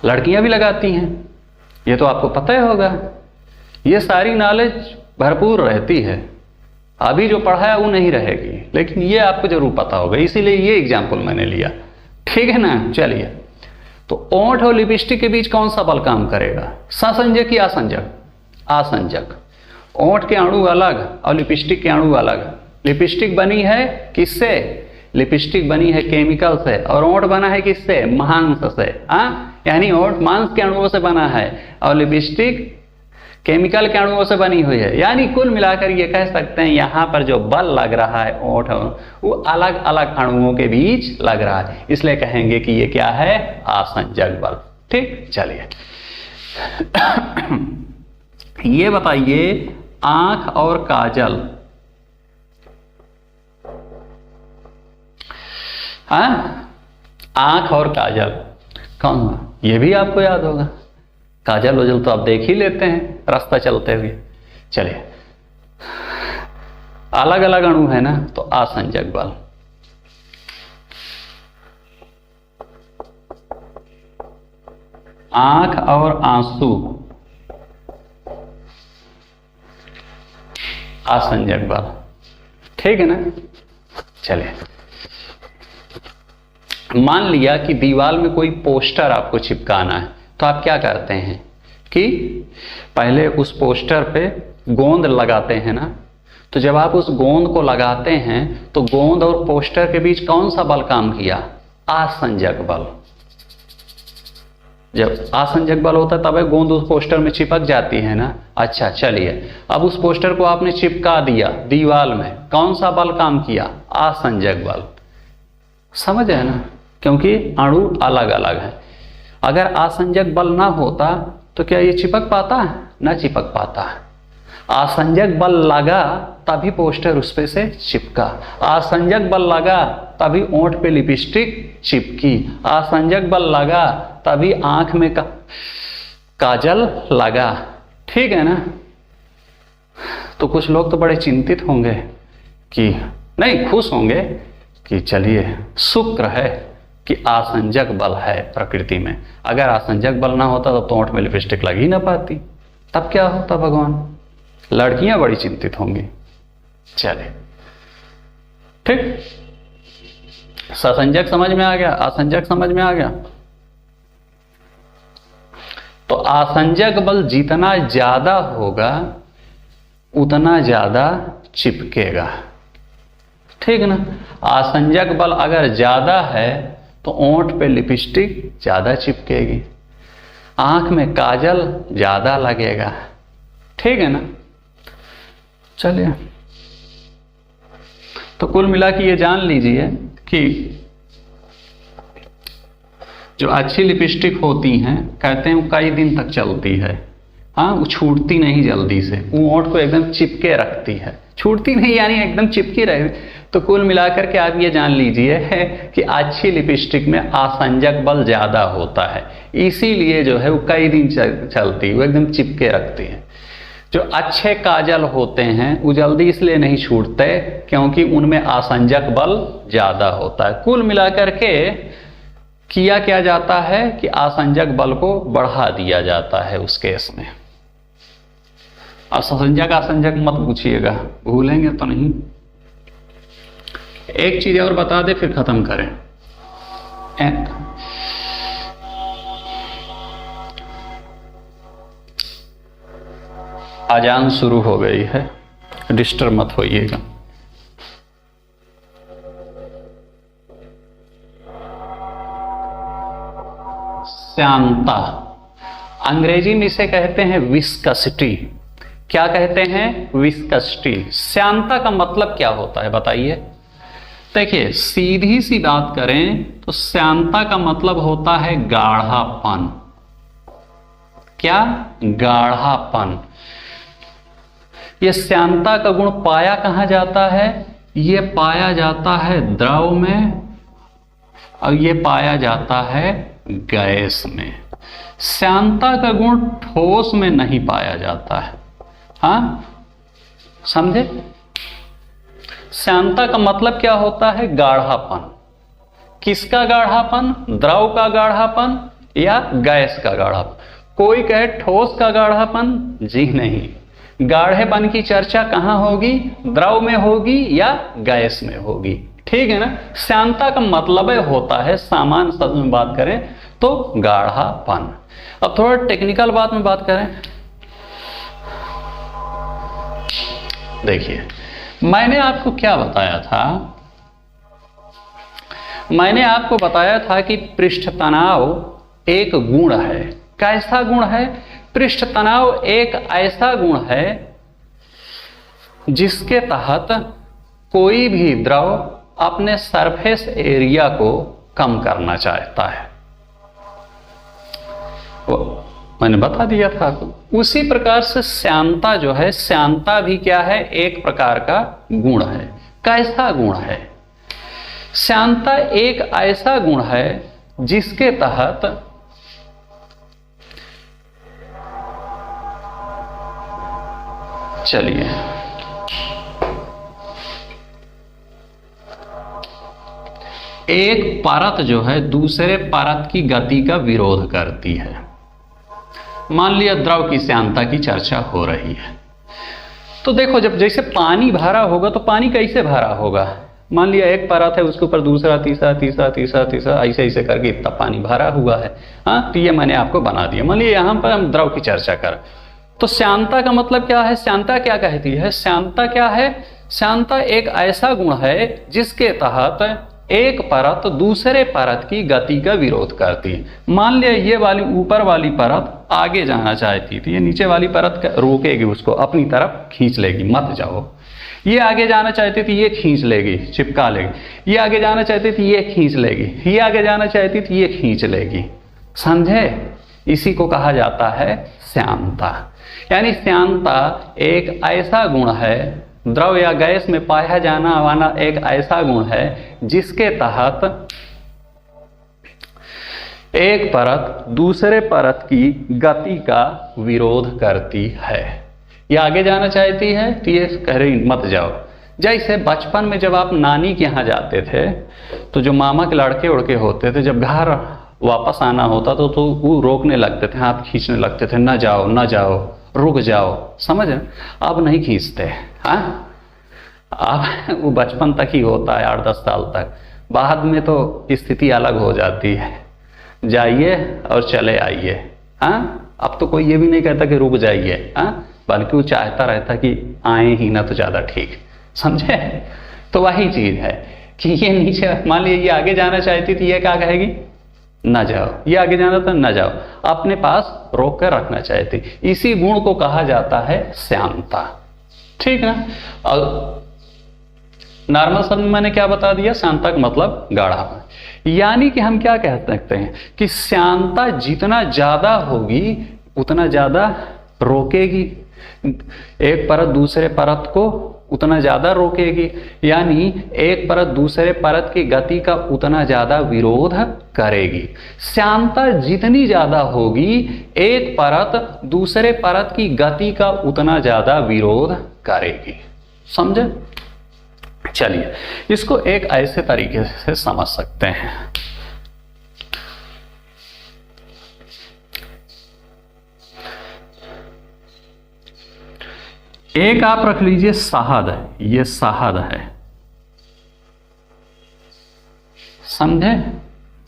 लड़कियां भी लगाती हैं, ये तो आपको पता ही होगा। ये सारी नॉलेज भरपूर रहती है, अभी जो पढ़ा है वो नहीं रहेगी, लेकिन ये आपको जरूर पता होगा, इसीलिए ये एग्जाम्पल मैंने लिया। ठीक है ना? चलिए, तो ओंठ और लिपस्टिक के बीच कौन सा बल काम करेगा? ससंजक या आसंजक? आसंजक। ओंठ के अणु अलग और लिपस्टिक के अणु अलग। लिपस्टिक बनी है किससे? लिपस्टिक बनी है केमिकल से, और ओंठ बना है किससे? मांस से। यानी ओंठ मांस के अणुओं से बना है और लिपस्टिक केमिकल के अणुओं से बनी हुई है। यानी कुल मिलाकर ये कह सकते हैं यहाँ पर जो बल लग रहा है ओंठ, वो अलग अलग अणुओं के बीच लग रहा है, इसलिए कहेंगे कि ये क्या है? आसंजक बल। ठीक, चलिए ये बताइए, आंख और काजल, आंख और काजल कौन? ये भी आपको याद होगा। काजल वजल तो आप देख ही लेते हैं रास्ता चलते हुए। चलिए, अलग अलग अणु है ना, तो आसंजक बल। आंख और आंसू, आसंजक बल। ठीक है ना। चलिए, मान लिया कि दीवार में कोई पोस्टर आपको चिपकाना है, तो आप क्या करते हैं कि पहले उस पोस्टर पे गोंद लगाते हैं ना। तो जब आप उस गोंद को लगाते हैं तो गोंद और पोस्टर के बीच कौन सा बल काम किया? आसंजक बल। जब आसंजक बल होता है तब गोंद उस पोस्टर में चिपक जाती है ना। अच्छा, चलिए, अब उस पोस्टर को आपने चिपका दिया दीवार में, कौन सा बल काम किया? आसंजक बल। समझ है ना, क्योंकि अणु अलग अलग है। अगर आसंजक बल ना होता तो क्या ये चिपक पाता है? ना चिपक पाता है। आसंजक बल लगा तभी पोस्टर उस पे से चिपका। आसंजक बल लगा तभी ओंठ पे लिपस्टिक चिपकी। आसंजक बल लगा तभी आंख में काजल लगा। ठीक है ना। तो कुछ लोग तो बड़े चिंतित होंगे कि नहीं, खुश होंगे कि चलिए शुक्र है कि आसंजक बल है प्रकृति में। अगर आसंजक बल ना होता तो ओंठ में लिपस्टिक लग ही ना पाती, तब क्या होता भगवान? लड़कियां बड़ी चिंतित होंगी। चले, ठीक, ससंजक समझ में आ गया, आसंजक समझ में आ गया। तो आसंजक बल जितना ज्यादा होगा उतना ज्यादा चिपकेगा। ठीक ना। आसंजक बल अगर ज्यादा है तो ओंठ पे लिपस्टिक ज्यादा चिपकेगी, आंख में काजल ज्यादा लगेगा। ठीक है ना। चलिए, तो कुल मिला के ये जान लीजिए कि जो अच्छी लिपस्टिक होती हैं, कहते हैं वो कई दिन तक चलती है। वो छूटती नहीं जल्दी से, वो ओंठ को एकदम चिपके रखती है। छूटती नहीं यानी एकदम चिपकी रहे। तो कुल मिलाकर के आप ये जान लीजिए है कि अच्छी लिपस्टिक में आसंजक बल ज्यादा होता है, इसीलिए जो है वो कई दिन चलती है, वो एकदम चिपके रखती है। जो अच्छे काजल होते हैं वो जल्दी इसलिए नहीं छूटते क्योंकि उनमें आसंजक बल ज्यादा होता है। कुल मिलाकर के किया क्या जाता है कि आसंजक बल को बढ़ा दिया जाता है उस केस में। आसंजक आसंजक मत पूछिएगा, भूलेंगे तो नहीं। एक चीज और बता दे फिर खत्म करें। अजान शुरू हो गई है, डिस्टर्ब मत होइएगा। श्यानता, अंग्रेजी में इसे कहते हैं विस्कसिटी। क्या कहते हैं? विस्कसिटी। श्यानता का मतलब क्या होता है बताइए? देखिए, सीधी सी बात करें तो श्यानता का मतलब होता है गाढ़ापन। क्या? गाढ़ापन। ये श्यानता का गुण पाया कहां जाता है? ये पाया जाता है द्रव में और ये पाया जाता है गैस में। श्यानता का गुण ठोस में नहीं पाया जाता है। हाँ, समझे? श्यानता का मतलब क्या होता है? गाढ़ापन। किसका गाढ़ापन? द्रव का गाढ़ापन या गैस का गाढ़ापन? कोई कहे ठोस का गाढ़ापन, जी नहीं। गाढ़ेपन की चर्चा कहां होगी? द्रव में होगी या गैस में होगी। ठीक है ना। श्यानता का मतलब होता है, सामान्य शब्द में बात करें तो गाढ़ापन। अब थोड़ा टेक्निकल बात में बात करें देखिए, मैंने आपको क्या बताया था, मैंने आपको बताया था कि पृष्ठ तनाव एक गुण है। कैसा गुण है? पृष्ठ तनाव एक ऐसा गुण है जिसके तहत कोई भी द्रव अपने सरफेस एरिया को कम करना चाहता है। वो मैंने बता दिया था आपको। उसी प्रकार से श्यानता जो है, श्यानता भी क्या है? एक प्रकार का गुण है। कैसा गुण है? श्यानता एक ऐसा गुण है जिसके तहत चलिए एक परत जो है दूसरे परत की गति का विरोध करती है। मान लिया द्रव की श्यानता की चर्चा हो रही है, तो देखो जब जैसे पानी भरा होगा तो पानी कैसे भरा होगा? मान लिया एक परत है, उसके ऊपर दूसरा, तीसरा, तीसरा, तीसरा, तीसरा, ऐसे ऐसे करके इतना पानी भरा हुआ है। हाँ, तो ये मैंने आपको बना दिया। मान लिया यहाँ पर हम द्रव की चर्चा करें तो श्यानता का मतलब क्या है? श्यानता क्या कहती है? श्यानता क्या है? श्यानता एक ऐसा गुण है जिसके तहत एक परत दूसरे परत की गति का विरोध करती है। मान लिया ये वाली ऊपर वाली परत आगे जाना चाहती थी, ये नीचे वाली परत रोकेगी, उसको अपनी तरफ खींच लेगी, मत जाओ। ये आगे जाना चाहती थी, ये खींच लेगी, चिपका लेगी। ये आगे जाना चाहती थी, ये खींच लेगी। ये आगे जाना चाहती थी, ये खींच लेगी। समझे? इसी को कहा जाता है श्यानता। यानी श्यानता एक ऐसा गुण है, द्रव या गैस में पाया जाना वाला एक ऐसा गुण है जिसके तहत एक परत दूसरे परत की गति का विरोध करती है। ये आगे जाना चाहती है तो ये कह रही मत जाओ। जैसे बचपन में जब आप नानी के यहाँ जाते थे तो जो मामा के लड़के उड़के होते थे, जब घर वापस आना होता तो वो रोकने लगते थे, हाथ खींचने लगते थे, न जाओ न जाओ, रुक जाओ। समझ? अब नहीं खींचते। हाँ, अब वो बचपन तक ही होता है, 8-10 साल तक। बाद में तो स्थिति अलग हो जाती है, जाइए और चले आइए। हाँ, अब तो कोई ये भी नहीं कहता कि रुक जाइए, हाँ, बल्कि वो चाहता रहता कि आए ही ना तो ज़्यादा ठीक। समझे? तो वही चीज़ है कि ये नीचे, मान लीजिए ये आगे जाना चाहती थी, ये क्या कहेगी? ना जाओ। ये आगे जाना था, ना जाओ, अपने पास रोक कर रखना चाहती। इसी गुण को कहा जाता है श्यानता। ठीक ना? और नॉर्मल शब्द में मैंने क्या बता दिया? श्यानता का मतलब गाढ़ापन। यानी कि हम क्या कह सकते हैं कि श्यानता जितना ज्यादा होगी उतना ज्यादा रोकेगी, एक परत दूसरे परत को उतना ज्यादा रोकेगी, यानी एक परत दूसरे परत की गति का उतना ज्यादा विरोध करेगी। श्यानता जितनी ज्यादा होगी एक परत दूसरे परत की गति का उतना ज्यादा विरोध करेगी। समझे? चलिए इसको एक ऐसे तरीके से समझ सकते हैं। एक आप रख लीजिए शहद है, ये शहद है। समझे?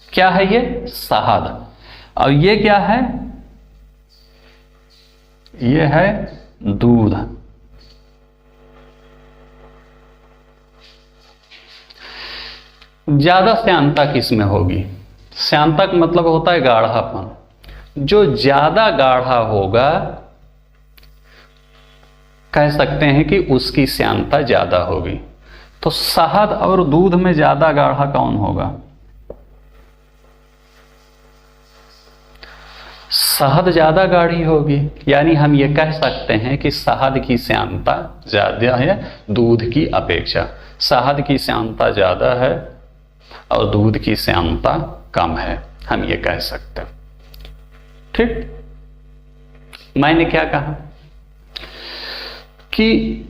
क्या है ये? शहद। और ये क्या है? ये है दूध। ज्यादा श्यानता किस में होगी? श्यानता का मतलब होता है गाढ़ापन। जो ज्यादा गाढ़ा होगा कह सकते हैं कि उसकी श्यानता ज्यादा होगी। तो शहद और दूध में ज्यादा गाढ़ा कौन होगा? शहद ज्यादा गाढ़ी होगी। यानी हम ये कह सकते हैं कि शहद की श्यानता ज्यादा है दूध की अपेक्षा। शहद की श्यानता ज्यादा है और दूध की श्यानता कम है, हम ये कह सकते हैं। ठीक? मैंने क्या कहा कि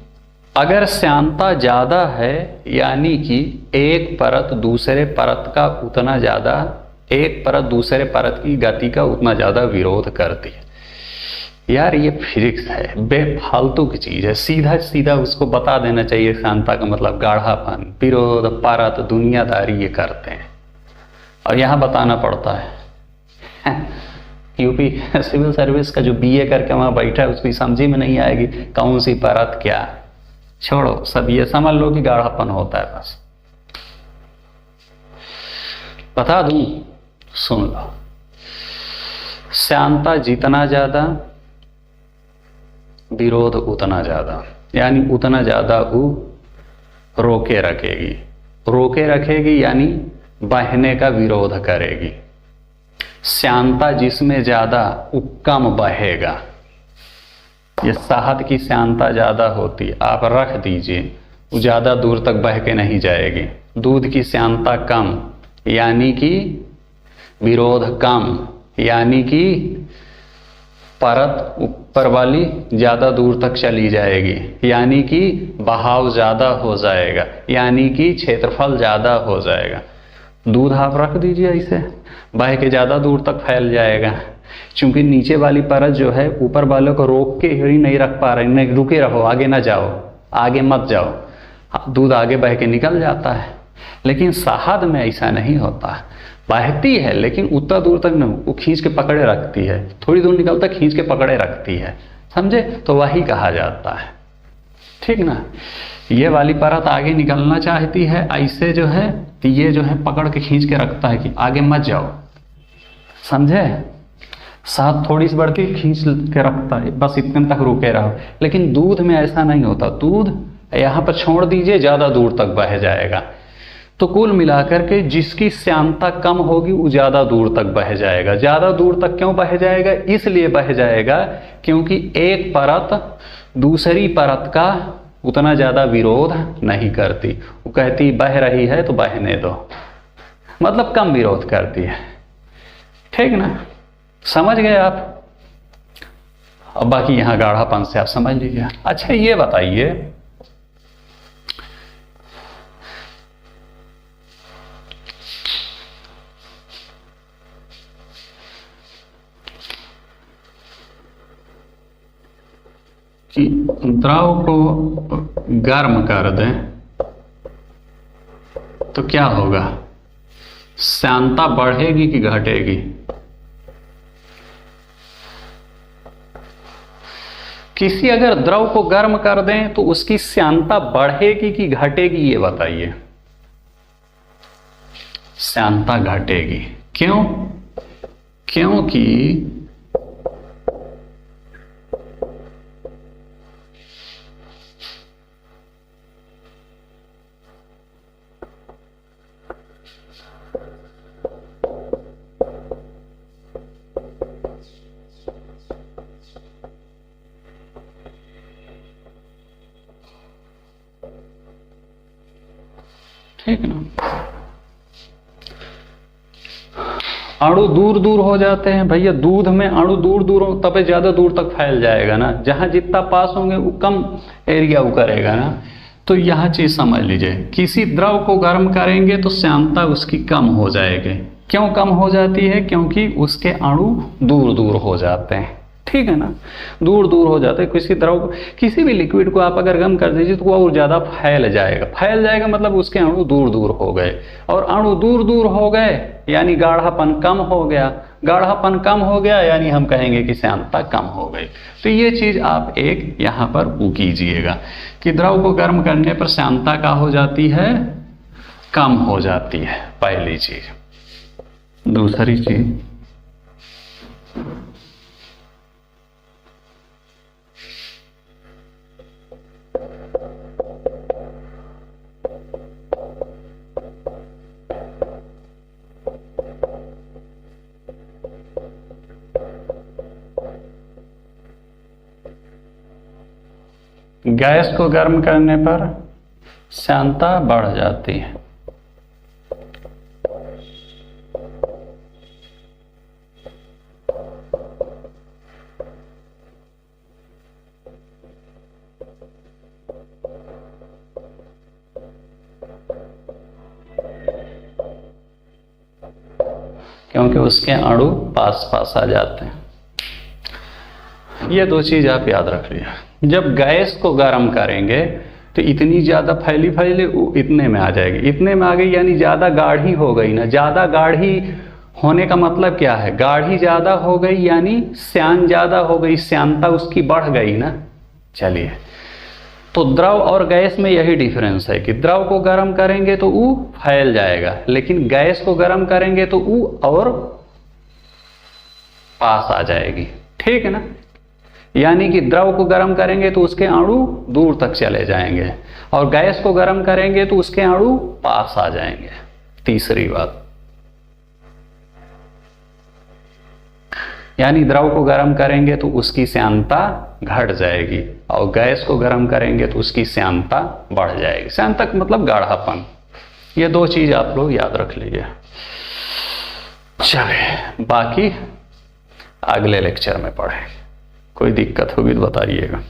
अगर श्यानता ज्यादा है यानी कि एक परत दूसरे परत का उतना ज्यादा, एक परत दूसरे परत की गति का उतना ज्यादा विरोध करती है। यार ये फिजिक्स है, बेफालतू की चीज है। सीधा सीधा उसको बता देना चाहिए श्यानता का मतलब गाढ़ापन, विरोध, परत, दुनियादारी ये करते हैं और यहाँ बताना पड़ता है। यूपी सिविल सर्विस का जो बीए करके वहाँ बैठा है उसको समझी में नहीं आएगी कौन सी परत क्या। छोड़ो सब, ये समझ लो कि गाढ़ापन होता है बस। बता दूं, सुन लो। श्यानता जितना ज्यादा, विरोध उतना ज्यादा, यानी उतना ज्यादा वो रोके रखेगी। रोके रखेगी यानी बहने का विरोध करेगी। श्यानता जिसमें ज्यादा वो कम बहेगा। ये शहद की श्यानता ज्यादा होती, आप रख दीजिए, वो ज्यादा दूर तक बह के नहीं जाएगी। दूध की श्यानता कम, यानी कि विरोध कम, यानी कि परत ऊपर वाली ज्यादा दूर तक चली जाएगी, यानी कि बहाव ज्यादा हो जाएगा, यानी कि क्षेत्रफल ज्यादा हो जाएगा। दूध आप रख दीजिए ऐसे, बह के ज्यादा दूर तक फैल जाएगा। क्योंकि नीचे वाली परत जो है ऊपर वालों को रोक के ही नहीं रख पा रही, नहीं रुके रहो, आगे ना जाओ, आगे मत जाओ, दूध आगे बह के निकल जाता है। लेकिन शहद में ऐसा नहीं होता, बहती है लेकिन उतना दूर तक नहीं, वो खींच के पकड़े रखती है, थोड़ी दूर निकलता खींच के पकड़े रखती है, समझे? तो वही कहा जाता है, ठीक ना। ये वाली परत आगे निकलना चाहती है ऐसे जो है, तो ये जो है पकड़ के खींच के रखता है कि आगे मत जाओ, समझे? साथ थोड़ी सी बढ़ती खींच के रखता है, बस इतने तक रुके रहो। लेकिन दूध में ऐसा नहीं होता, दूध यहाँ पर छोड़ दीजिए ज्यादा दूर तक बह जाएगा। तो कुल मिलाकर के जिसकी श्यानता कम होगी वो ज्यादा दूर तक बह जाएगा। ज्यादा दूर तक क्यों बह जाएगा? इसलिए बह जाएगा क्योंकि एक परत दूसरी परत का उतना ज्यादा विरोध नहीं करती। वो कहती बह रही है तो बहने दो, मतलब कम विरोध करती है, ठीक ना। समझ गए आप? अब बाकी यहां गाढ़ापन से आप समझ लीजिए। अच्छा ये बताइए, कि द्रव को गर्म कर दें तो क्या होगा? श्यानता बढ़ेगी कि घटेगी? किसी अगर द्रव को गर्म कर दें तो उसकी श्यानता बढ़ेगी कि घटेगी, ये बताइए। श्यानता घटेगी। क्यों? क्योंकि ठीक ना, अणु दूर दूर हो जाते हैं भैया। दूध में अणु दूर दूर हो तब ज्यादा दूर तक फैल जाएगा ना, जहां जितना पास होंगे वो कम एरिया वो करेगा ना। तो यह चीज समझ लीजिए, किसी द्रव को गर्म करेंगे तो श्यानता उसकी कम हो जाएगी। क्यों कम हो जाती है? क्योंकि उसके अणु दूर दूर हो जाते हैं, ठीक है ना, दूर दूर हो जाते हैं। किसी द्रव, किसी भी लिक्विड को आप अगर गर्म कर दीजिए तो वो ज्यादा फैल जाएगा। फैल जाएगा मतलब उसके अणु दूर दूर हो गए, और अणु दूर दूर हो गए यानी गाढ़ापन कम हो गया। गाढ़ापन कम हो गया यानी हम कहेंगे कि श्यानता कम हो गई। तो ये चीज आप एक यहां पर वो कीजिएगा कि द्रव को गर्म करने पर श्यानता क्या हो जाती है? कम हो जाती है, पहली चीज। दूसरी चीज, गैस को गर्म करने पर श्यानता बढ़ जाती है। क्योंकि उसके अणु पास पास आ जाते हैं। ये दो चीज आप याद रख लिया। जब गैस को गर्म करेंगे तो इतनी ज्यादा फैली फैली वो इतने में आ जाएगी, इतने में आ गई यानी ज्यादा गाढ़ी हो गई ना। ज्यादा गाढ़ी होने का मतलब क्या है? गाढ़ी ज्यादा हो गई यानी श्यान ज्यादा हो गई, श्यानता उसकी बढ़ गई ना। चलिए तो द्रव और गैस में यही डिफरेंस है कि द्रव को गर्म करेंगे तो ऊ फैल जाएगा, लेकिन गैस को गर्म करेंगे तो ऊ और पास आ जाएगी। ठीक है ना, यानी कि द्रव को गर्म करेंगे तो उसके अणु दूर तक चले जाएंगे और गैस को गर्म करेंगे तो उसके अणु पास आ जाएंगे। तीसरी बात, यानी द्रव को गर्म करेंगे तो उसकी श्यानता घट जाएगी और गैस को गर्म करेंगे तो उसकी श्यानता बढ़ जाएगी। श्यानता मतलब गाढ़ापन। ये दो चीज आप लोग याद रख लीजिए। चलिए बाकी अगले लेक्चर में पढ़ेंगे। कोई दिक्कत होगी तो बताइएगा।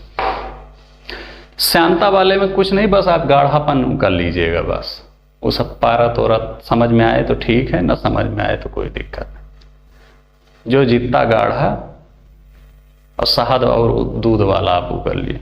श्यानता वाले में कुछ नहीं, बस आप गाढ़ापन कर लीजिएगा बस। वो सब पारत औरत समझ में आए तो ठीक है, ना समझ में आए तो कोई दिक्कत नहीं। जो जितना गाढ़ा और शहद और दूध वाला आप वो कर लिए।